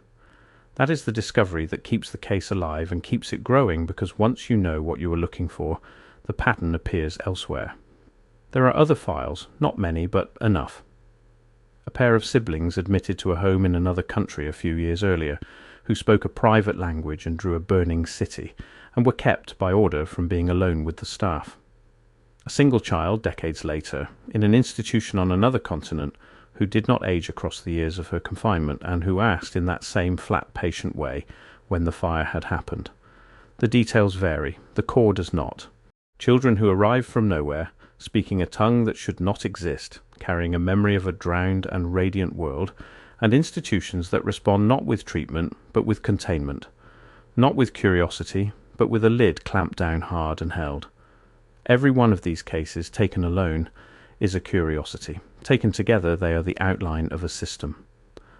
That is the discovery that keeps the case alive and keeps it growing, because once you know what you are looking for, the pattern appears elsewhere. There are other files, not many, but enough. A pair of siblings admitted to a home in another country a few years earlier, who spoke a private language and drew a burning city, and were kept by order from being alone with the staff. A single child, decades later, in an institution on another continent, who did not age across the years of her confinement, and who asked in that same flat, patient way when the fire had happened. The details vary, the core does not. Children who arrive from nowhere, speaking a tongue that should not exist, carrying a memory of a drowned and radiant world, and institutions that respond not with treatment, but with containment, not with curiosity, but with a lid clamped down hard and held. Every one of these cases, taken alone, is a curiosity. Taken together, they are the outline of a system.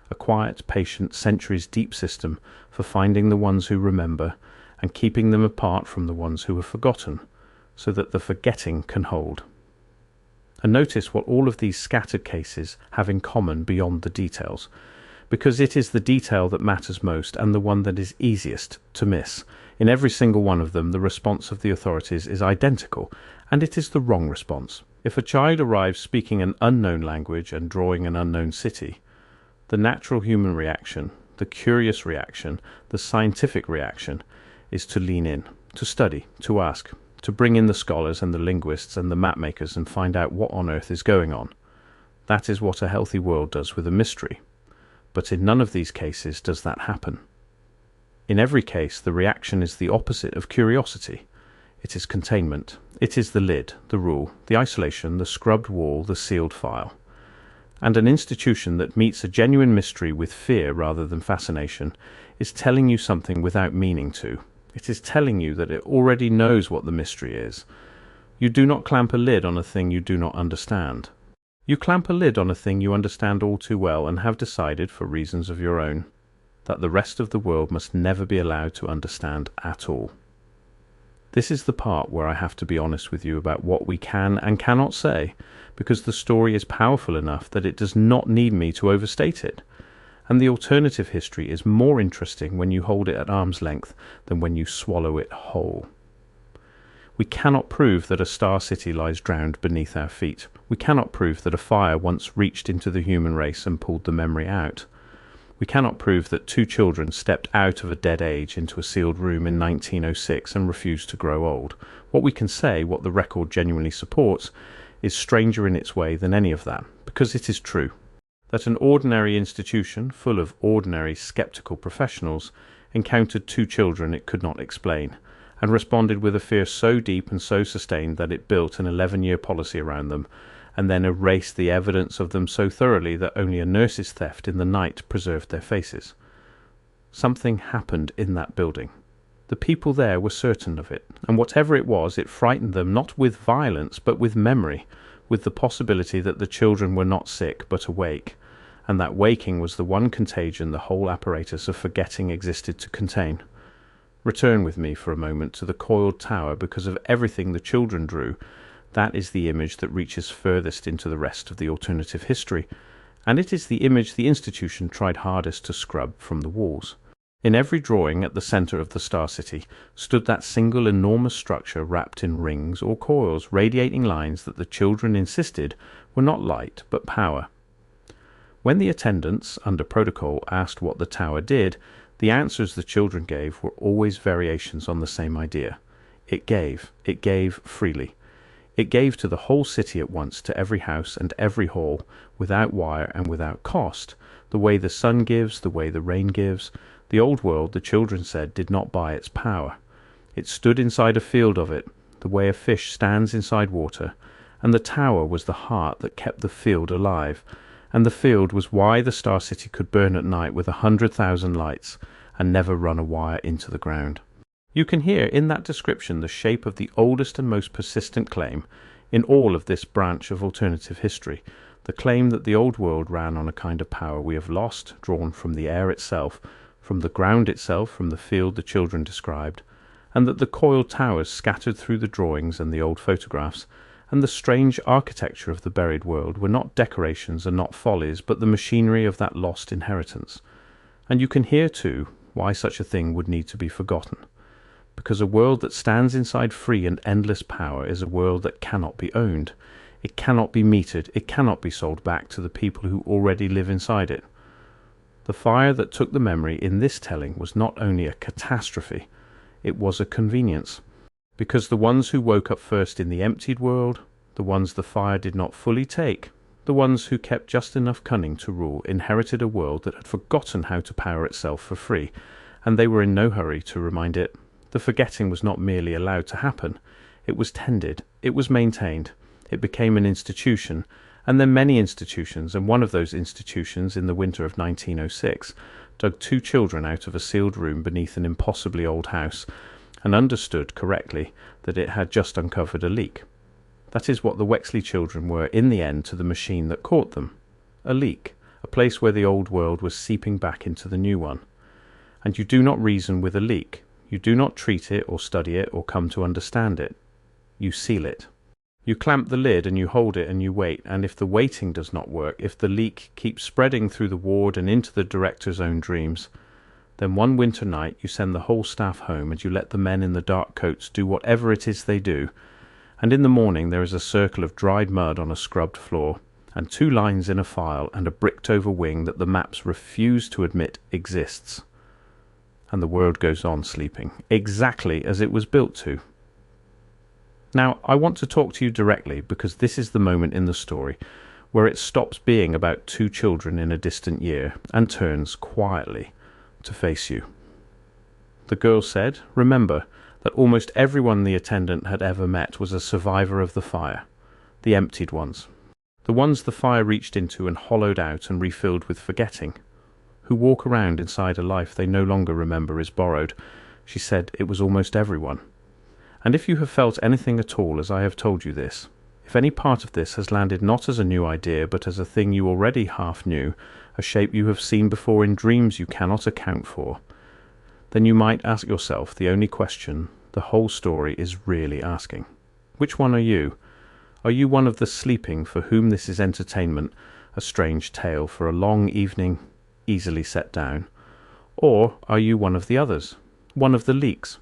A quiet, patient, centuries-deep system for finding the ones who remember and keeping them apart from the ones who have forgotten, so that the forgetting can hold. And notice what all of these scattered cases have in common beyond the details, because it is the detail that matters most and the one that is easiest to miss. In every single one of them, the response of the authorities is identical, and it is the wrong response. If a child arrives speaking an unknown language and drawing an unknown city, the natural human reaction, the curious reaction, the scientific reaction, is to lean in, to study, to ask, to bring in the scholars and the linguists and the map makers and find out what on earth is going on. That is what a healthy world does with a mystery. But in none of these cases does that happen. In every case, the reaction is the opposite of curiosity. It is containment. It is the lid, the rule, the isolation, the scrubbed wall, the sealed file. And an institution that meets a genuine mystery with fear rather than fascination is telling you something without meaning to. It is telling you that it already knows what the mystery is. You do not clamp a lid on a thing you do not understand. You clamp a lid on a thing you understand all too well and have decided, for reasons of your own, that the rest of the world must never be allowed to understand at all. This is the part where I have to be honest with you about what we can and cannot say, because the story is powerful enough that it does not need me to overstate it. And the alternative history is more interesting when you hold it at arm's length than when you swallow it whole. We cannot prove that a star city lies drowned beneath our feet. We cannot prove that a fire once reached into the human race and pulled the memory out. We cannot prove that 2 children stepped out of a dead age into a sealed room in 1906 and refused to grow old. What we can say, what the record genuinely supports, is stranger in its way than any of that, because it is true. That an ordinary institution, full of ordinary skeptical professionals, encountered 2 children it could not explain, and responded with a fear so deep and so sustained that it built an 11-year policy around them, and then erased the evidence of them so thoroughly that only a nurse's theft in the night preserved their faces. Something happened in that building. The people there were certain of it, and whatever it was, it frightened them not with violence but with memory, with the possibility that the children were not sick but awake, and that waking was the one contagion the whole apparatus of forgetting existed to contain. Return with me for a moment to the coiled tower, because of everything the children drew, that is the image that reaches furthest into the rest of the alternative history, and it is the image the institution tried hardest to scrub from the walls. In every drawing at the centre of the Star City stood that single enormous structure wrapped in rings or coils, radiating lines that the children insisted were not light but power. When the attendants, under protocol, asked what the tower did, the answers the children gave were always variations on the same idea. It gave freely. It gave to the whole city at once, to every house and every hall, without wire and without cost, the way the sun gives, the way the rain gives. The old world, the children said, did not buy its power. It stood inside a field of it, the way a fish stands inside water, and the tower was the heart that kept the field alive, and the field was why the Star City could burn at night with 100,000 lights and never run a wire into the ground. You can hear in that description the shape of the oldest and most persistent claim in all of this branch of alternative history, the claim that the old world ran on a kind of power we have lost, drawn from the air itself, from the ground itself, from the field the children described, and that the coiled towers scattered through the drawings and the old photographs, and the strange architecture of the buried world were not decorations and not follies, but the machinery of that lost inheritance. And you can hear, too, why such a thing would need to be forgotten. Because a world that stands inside free and endless power is a world that cannot be owned. It cannot be metered. It cannot be sold back to the people who already live inside it. The fire that took the memory in this telling was not only a catastrophe, it was a convenience. Because the ones who woke up first in the emptied world, the ones the fire did not fully take, the ones who kept just enough cunning to rule, inherited a world that had forgotten how to power itself for free, and they were in no hurry to remind it. The forgetting was not merely allowed to happen, it was tended, it was maintained, It became an institution, and then many institutions, and one of those institutions, in the winter of 1906, dug 2 children out of a sealed room beneath an impossibly old house, and understood correctly that it had just uncovered a leak. That is what the Wexley children were in the end to the machine that caught them. A leak, a place where the old world was seeping back into the new one. And you do not reason with a leak. You do not treat it or study it or come to understand it. You seal it. You clamp the lid and you hold it and you wait, and if the waiting does not work, if the leak keeps spreading through the ward and into the director's own dreams, then one winter night you send the whole staff home and you let the men in the dark coats do whatever it is they do, and in the morning there is a circle of dried mud on a scrubbed floor, and 2 lines in a file and a bricked-over wing that the maps refuse to admit exists. And the world goes on sleeping, exactly as it was built to. Now, I want to talk to you directly because this is the moment in the story where it stops being about 2 children in a distant year and turns quietly to face you. The girl said, remember, that almost everyone the attendant had ever met was a survivor of the fire, the emptied ones, the ones the fire reached into and hollowed out and refilled with forgetting, who walk around inside a life they no longer remember is borrowed. She said it was almost everyone. And if you have felt anything at all as I have told you this, if any part of this has landed not as a new idea but as a thing you already half knew, a shape you have seen before in dreams you cannot account for, then you might ask yourself the only question the whole story is really asking. Which one are you? Are you one of the sleeping for whom this is entertainment, a strange tale for a long evening, easily set down? Or are you one of the others, one of the leaks,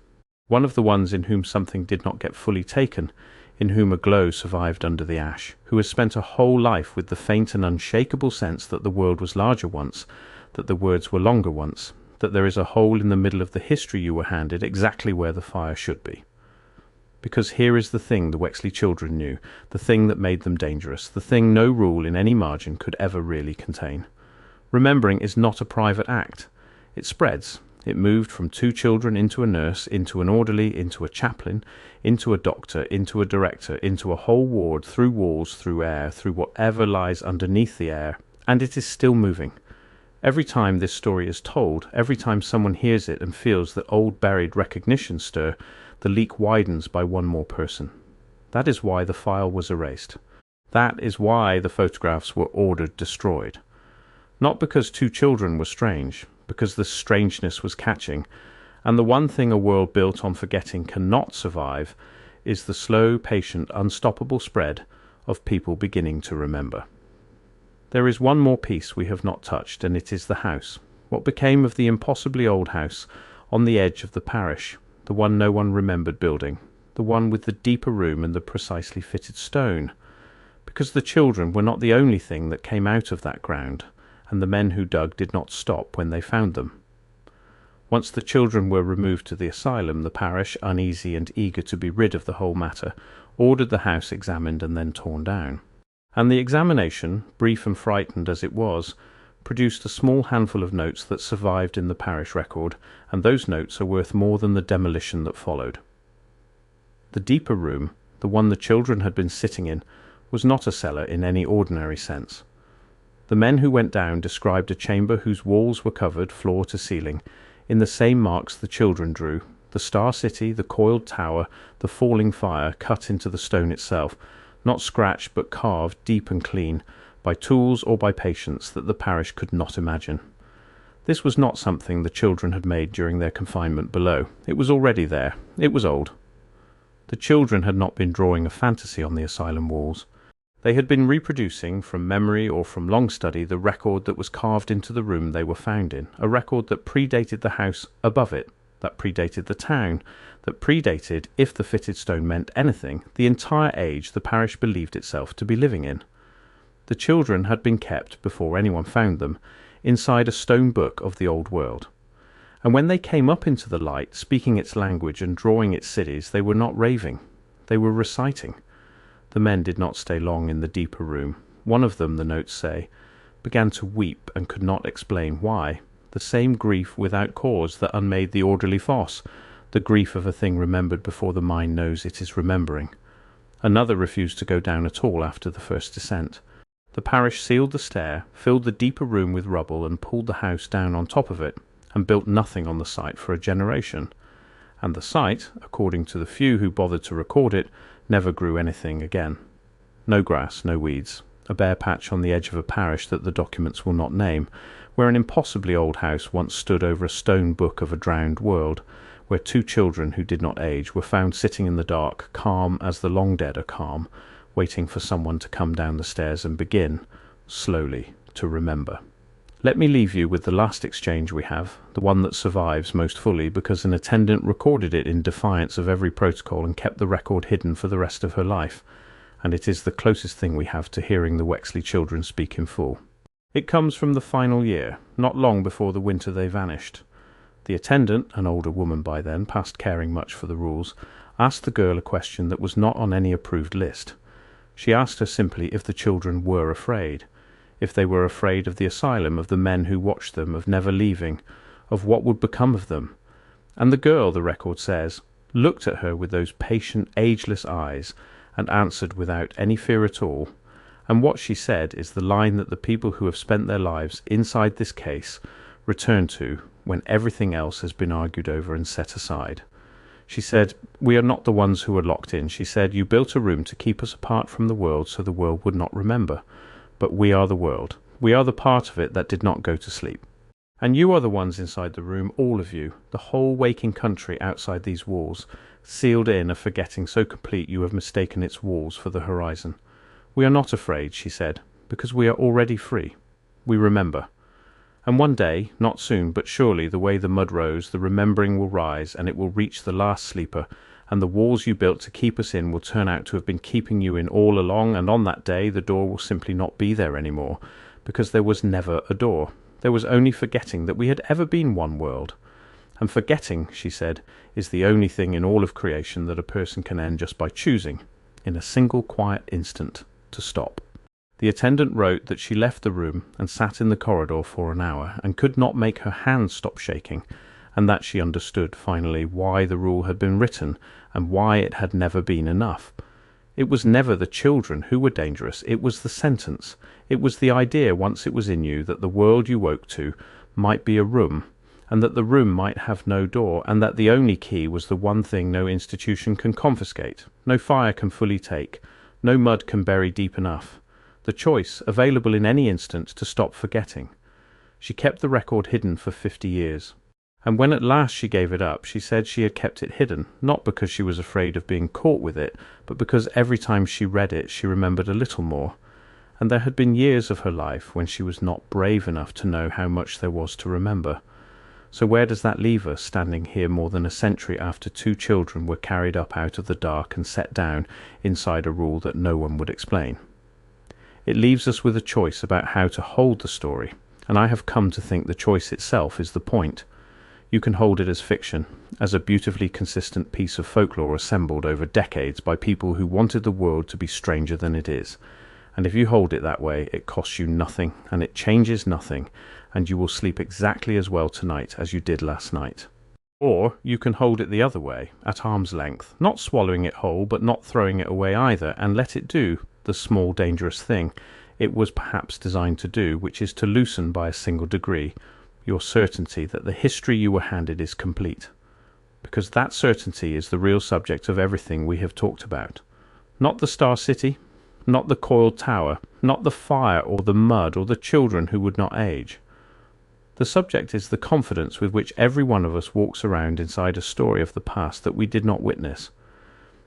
one of the ones in whom something did not get fully taken, in whom a glow survived under the ash, who has spent a whole life with the faint and unshakable sense that the world was larger once, that the words were longer once, that there is a hole in the middle of the history you were handed exactly where the fire should be? Because here is the thing the Wexley children knew, the thing that made them dangerous, the thing no rule in any margin could ever really contain. Remembering is not a private act. It spreads. It moved from 2 children into a nurse, into an orderly, into a chaplain, into a doctor, into a director, into a whole ward, through walls, through air, through whatever lies underneath the air, and it is still moving. Every time this story is told, every time someone hears it and feels that old buried recognition stir, the leak widens by one more person. That is why the file was erased. That is why the photographs were ordered destroyed. Not because 2 children were strange, because the strangeness was catching, and the one thing a world built on forgetting cannot survive is the slow, patient, unstoppable spread of people beginning to remember. There is one more piece we have not touched, and it is the house. What became of the impossibly old house on the edge of the parish, the one no one remembered building, the one with the deeper room and the precisely fitted stone? Because the children were not the only thing that came out of that ground, and the men who dug did not stop when they found them. Once the children were removed to the asylum, the parish, uneasy and eager to be rid of the whole matter, ordered the house examined and then torn down. And the examination, brief and frightened as it was, produced a small handful of notes that survived in the parish record, and those notes are worth more than the demolition that followed. The deeper room, the one the children had been sitting in, was not a cellar in any ordinary sense. The men who went down described a chamber whose walls were covered, floor to ceiling, in the same marks the children drew, the Star City, the coiled tower, the falling fire cut into the stone itself, not scratched but carved deep and clean, by tools or by patience that the parish could not imagine. This was not something the children had made during their confinement below. It was already there. It was old. The children had not been drawing a fantasy on the asylum walls. They had been reproducing, from memory or from long study, the record that was carved into the room they were found in, a record that predated the house above it, that predated the town, that predated, if the fitted stone meant anything, the entire age the parish believed itself to be living in. The children had been kept, before anyone found them, inside a stone book of the old world. And when they came up into the light, speaking its language and drawing its cities, they were not raving. They were reciting. The men did not stay long in the deeper room. One of them, the notes say, began to weep and could not explain why. The same grief without cause that unmade the orderly fosse, the grief of a thing remembered before the mind knows it is remembering. Another refused to go down at all after the first descent. The parish sealed the stair, filled the deeper room with rubble, and pulled the house down on top of it, and built nothing on the site for a generation. And the site, according to the few who bothered to record it, never grew anything again. No grass, no weeds, a bare patch on the edge of a parish that the documents will not name, where an impossibly old house once stood over a stone book of a drowned world, where 2 children who did not age were found sitting in the dark, calm as the long dead are calm, waiting for someone to come down the stairs and begin, slowly, to remember. Let me leave you with the last exchange we have, the one that survives most fully because an attendant recorded it in defiance of every protocol and kept the record hidden for the rest of her life, and it is the closest thing we have to hearing the Wexley children speak in full. It comes from the final year, not long before the winter they vanished. The attendant, an older woman by then, past caring much for the rules, asked the girl a question that was not on any approved list. She asked her simply if the children were afraid, if they were afraid of the asylum, of the men who watched them, of never leaving, of what would become of them. And the girl, the record says, looked at her with those patient, ageless eyes and answered without any fear at all. And what she said is the line that the people who have spent their lives inside this case return to when everything else has been argued over and set aside. She said, "We are not the ones who are locked in." She said, "You built a room to keep us apart from the world so the world would not remember. But we are the world. We are the part of it that did not go to sleep. And you are the ones inside the room, all of you, the whole waking country outside these walls, sealed in a forgetting so complete you have mistaken its walls for the horizon. We are not afraid," she said, "because we are already free. We remember. And one day, not soon, but surely, the way the mud rose, the remembering will rise, and it will reach the last sleeper, and the walls you built to keep us in will turn out to have been keeping you in all along, and on that day the door will simply not be there any more, because there was never a door. There was only forgetting that we had ever been one world. And forgetting," she said, "is the only thing in all of creation that a person can end just by choosing, in a single quiet instant, to stop." The attendant wrote that she left the room and sat in the corridor for an hour, and could not make her hands stop shaking, and that she understood, finally, why the rule had been written, and why it had never been enough. It was never the children who were dangerous, it was the sentence. It was the idea, once it was in you, that the world you woke to might be a room, and that the room might have no door, and that the only key was the one thing no institution can confiscate, no fire can fully take, no mud can bury deep enough. The choice, available in any instant, to stop forgetting. She kept the record hidden for 50 years. And when at last she gave it up, she said she had kept it hidden, not because she was afraid of being caught with it, but because every time she read it she remembered a little more. And there had been years of her life when she was not brave enough to know how much there was to remember. So where does that leave us, standing here more than a century after 2 children were carried up out of the dark and set down inside a rule that no one would explain? It leaves us with a choice about how to hold the story, and I have come to think the choice itself is the point. You can hold it as fiction, as a beautifully consistent piece of folklore assembled over decades by people who wanted the world to be stranger than it is. And if you hold it that way, it costs you nothing, and it changes nothing, and you will sleep exactly as well tonight as you did last night. Or you can hold it the other way, at arm's length, not swallowing it whole, but not throwing it away either, and let it do the small dangerous thing it was perhaps designed to do, which is to loosen by a single degree your certainty that the history you were handed is complete. Because that certainty is the real subject of everything we have talked about. Not the Star City, not the coiled tower, not the fire or the mud or the children who would not age. The subject is the confidence with which every one of us walks around inside a story of the past that we did not witness,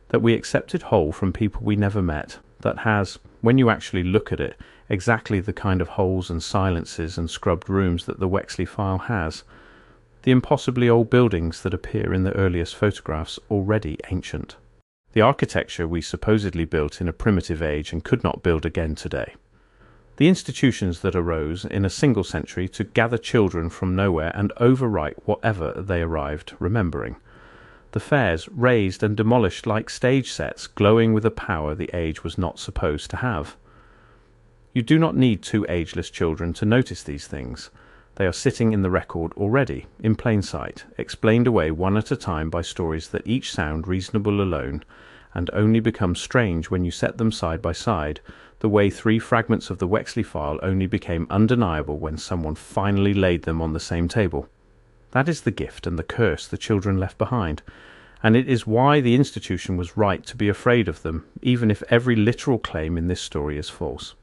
that we accepted whole from people we never met, that has, when you actually look at it, exactly the kind of holes and silences and scrubbed rooms that the Wexley file has, the impossibly old buildings that appear in the earliest photographs already ancient, the architecture we supposedly built in a primitive age and could not build again today, the institutions that arose in a single century to gather children from nowhere and overwrite whatever they arrived remembering, the fairs raised and demolished like stage sets, glowing with a power the age was not supposed to have. You do not need 2 ageless children to notice these things. They are sitting in the record already, in plain sight, explained away one at a time by stories that each sound reasonable alone, and only become strange when you set them side by side, the way 3 fragments of the Wexley file only became undeniable when someone finally laid them on the same table. That is the gift and the curse the children left behind, and it is why the institution was right to be afraid of them, even if every literal claim in this story is false.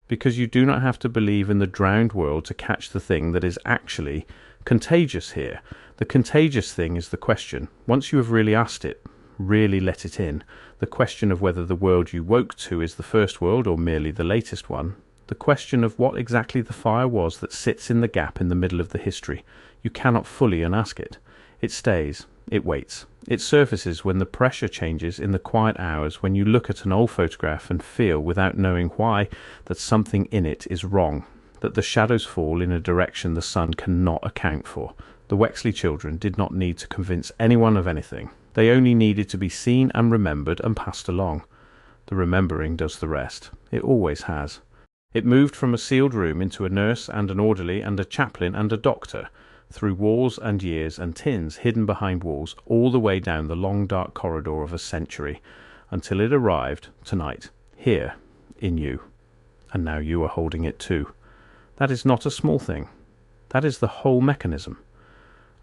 Because you do not have to believe in the drowned world to catch the thing that is actually contagious here. The contagious thing is the question. Once you have really asked it, really let it in, the question of whether the world you woke to is the first world or merely the latest one, the question of what exactly the fire was that sits in the gap in the middle of the history, you cannot fully unask it. It stays, it waits, it surfaces when the pressure changes in the quiet hours, when you look at an old photograph and feel, without knowing why, that something in it is wrong, that the shadows fall in a direction the sun cannot account for. The Wexley children did not need to convince anyone of anything. They only needed to be seen and remembered and passed along. The remembering does the rest. It always has. It moved from a sealed room into a nurse and an orderly and a chaplain and a doctor, through walls and years and tins hidden behind walls, all the way down the long dark corridor of a century, until it arrived, tonight, here, in you. And now you are holding it too. That is not a small thing. That is the whole mechanism.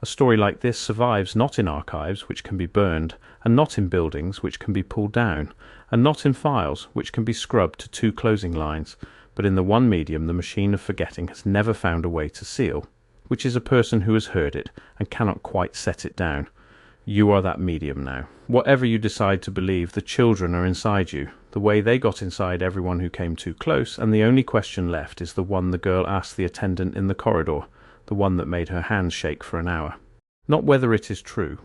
A story like this survives not in archives, which can be burned, and not in buildings, which can be pulled down, and not in files, which can be scrubbed to 2 closing lines, but in the one medium the machine of forgetting has never found a way to seal, which is a person who has heard it and cannot quite set it down. You are that medium now. Whatever you decide to believe, the children are inside you, the way they got inside everyone who came too close, and the only question left is the one the girl asked the attendant in the corridor, the one that made her hands shake for an hour. Not whether it is true,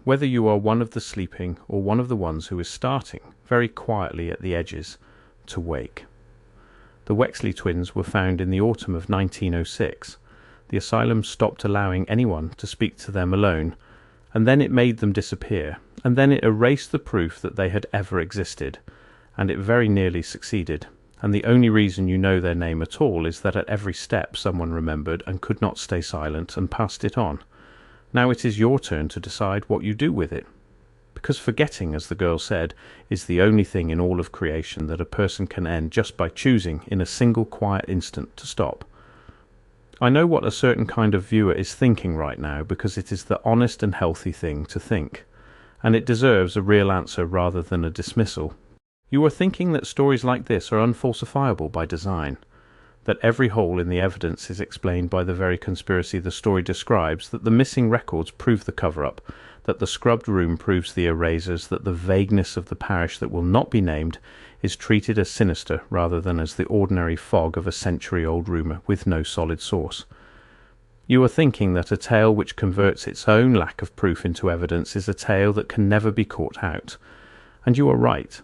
whether you are one of the sleeping or one of the ones who is starting, very quietly at the edges, to wake. The Wexley twins were found in the autumn of 1906. The asylum stopped allowing anyone to speak to them alone, and then it made them disappear, and then it erased the proof that they had ever existed, and it very nearly succeeded. And the only reason you know their name at all is that at every step someone remembered and could not stay silent and passed it on. Now it is your turn to decide what you do with it. Because forgetting, as the girl said, is the only thing in all of creation that a person can end just by choosing in a single quiet instant to stop. I know what a certain kind of viewer is thinking right now, because it is the honest and healthy thing to think, and it deserves a real answer rather than a dismissal. You are thinking that stories like this are unfalsifiable by design, that every hole in the evidence is explained by the very conspiracy the story describes, that the missing records prove the cover-up, that the scrubbed room proves the erasers, that the vagueness of the parish that will not be named is treated as sinister rather than as the ordinary fog of a century-old rumour with no solid source. You are thinking that a tale which converts its own lack of proof into evidence is a tale that can never be caught out. And you are right.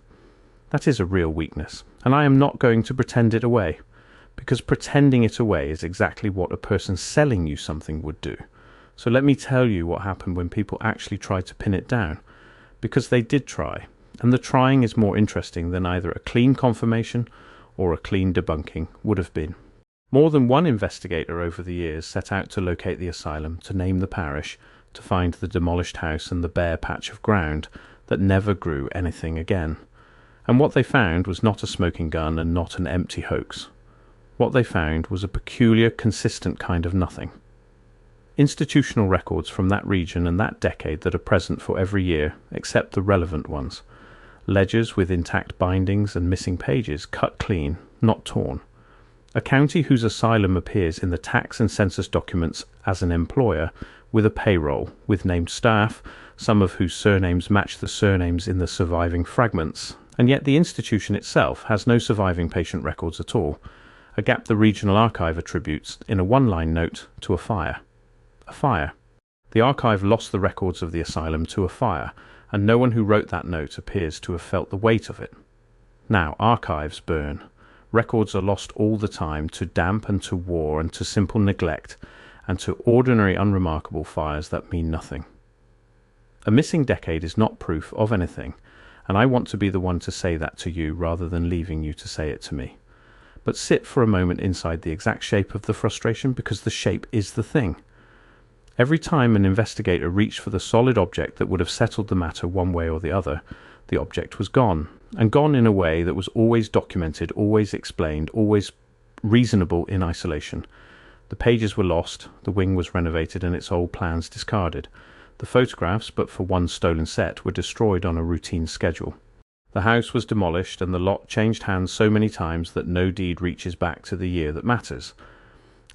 That is a real weakness, and I am not going to pretend it away, because pretending it away is exactly what a person selling you something would do. So let me tell you what happened when people actually tried to pin it down, because they did try, and the trying is more interesting than either a clean confirmation or a clean debunking would have been. More than one investigator over the years set out to locate the asylum, to name the parish, to find the demolished house and the bare patch of ground that never grew anything again. And what they found was not a smoking gun and not an empty hoax. What they found was a peculiar, consistent kind of nothing. Institutional records from that region and that decade that are present for every year, except the relevant ones. Ledgers with intact bindings and missing pages, cut clean, not torn. A county whose asylum appears in the tax and census documents as an employer, with a payroll, with named staff, some of whose surnames match the surnames in the surviving fragments, and yet the institution itself has no surviving patient records at all, a gap the regional archive attributes in a one-line note to a fire. A fire. The archive lost the records of the asylum to a fire, and no one who wrote that note appears to have felt the weight of it. Now, archives burn. Records are lost all the time to damp and to war and to simple neglect, and to ordinary unremarkable fires that mean nothing. A missing decade is not proof of anything, and I want to be the one to say that to you rather than leaving you to say it to me. But sit for a moment inside the exact shape of the frustration, because the shape is the thing. Every time an investigator reached for the solid object that would have settled the matter one way or the other, The object was gone, and gone in a way that was always documented, always explained, always reasonable in isolation. The pages were lost, the wing was renovated and its old plans discarded. The photographs, but for one stolen set, were destroyed on a routine schedule. The house was demolished and the lot changed hands so many times that no deed reaches back to the year that matters.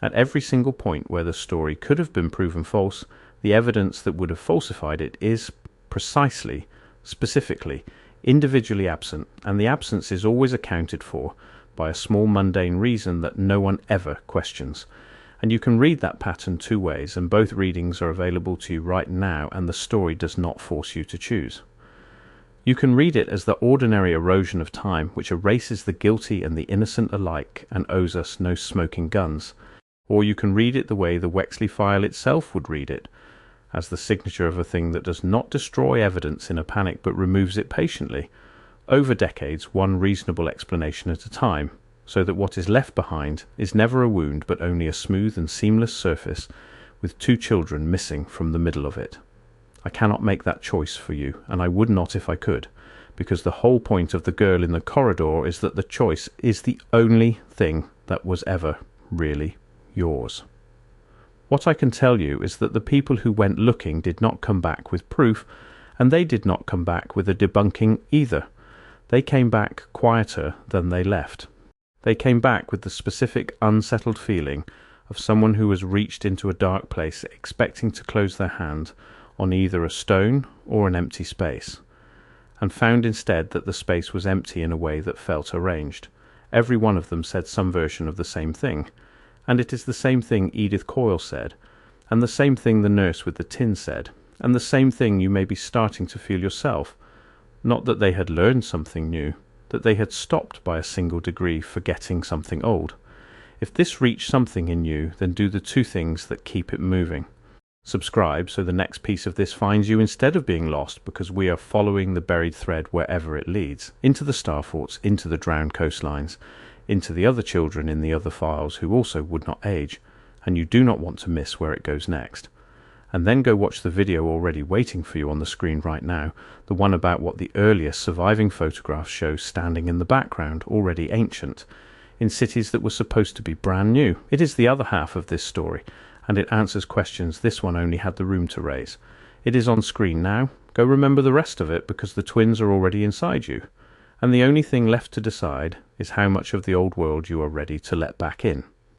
At every single point where the story could have been proven false, the evidence that would have falsified it is precisely, specifically, individually absent, and the absence is always accounted for by a small mundane reason that no one ever questions. And you can read that pattern two ways, and both readings are available to you right now, and the story does not force you to choose. You can read it as the ordinary erosion of time which erases the guilty and the innocent alike and owes us no smoking guns. Or you can read it the way the Wexley file itself would read it, as the signature of a thing that does not destroy evidence in a panic but removes it patiently, over decades, one reasonable explanation at a time, so that what is left behind is never a wound but only a smooth and seamless surface with two children missing from the middle of it. I cannot make that choice for you, and I would not if I could, because the whole point of the girl in the corridor is that the choice is the only thing that was ever really yours. What I can tell you is that the people who went looking did not come back with proof, and they did not come back with a debunking either. They came back quieter than they left. They came back with the specific unsettled feeling of someone who has reached into a dark place expecting to close their hand on either a stone or an empty space, and found instead that the space was empty in a way that felt arranged. Every one of them said some version of the same thing, and it is the same thing Edith Coyle said, and the same thing the nurse with the tin said, and the same thing you may be starting to feel yourself. Not that they had learned something new, that they had stopped by a single degree forgetting something old. If this reached something in you, then do the two things that keep it moving. Subscribe so the next piece of this finds you instead of being lost, because we are following the buried thread wherever it leads, into the star forts, into the drowned coastlines, into the other children in the other files who also would not age, and you do not want to miss where it goes next. And then go watch the video already waiting for you on the screen right now, the one about what the earliest surviving photographs show standing in the background, already ancient, in cities that were supposed to be brand new. It is the other half of this story, and it answers questions this one only had the room to raise. It is on screen now. Go remember the rest of it, because the twins are already inside you, and the only thing left to decide is how much of the old world you are ready to let back in.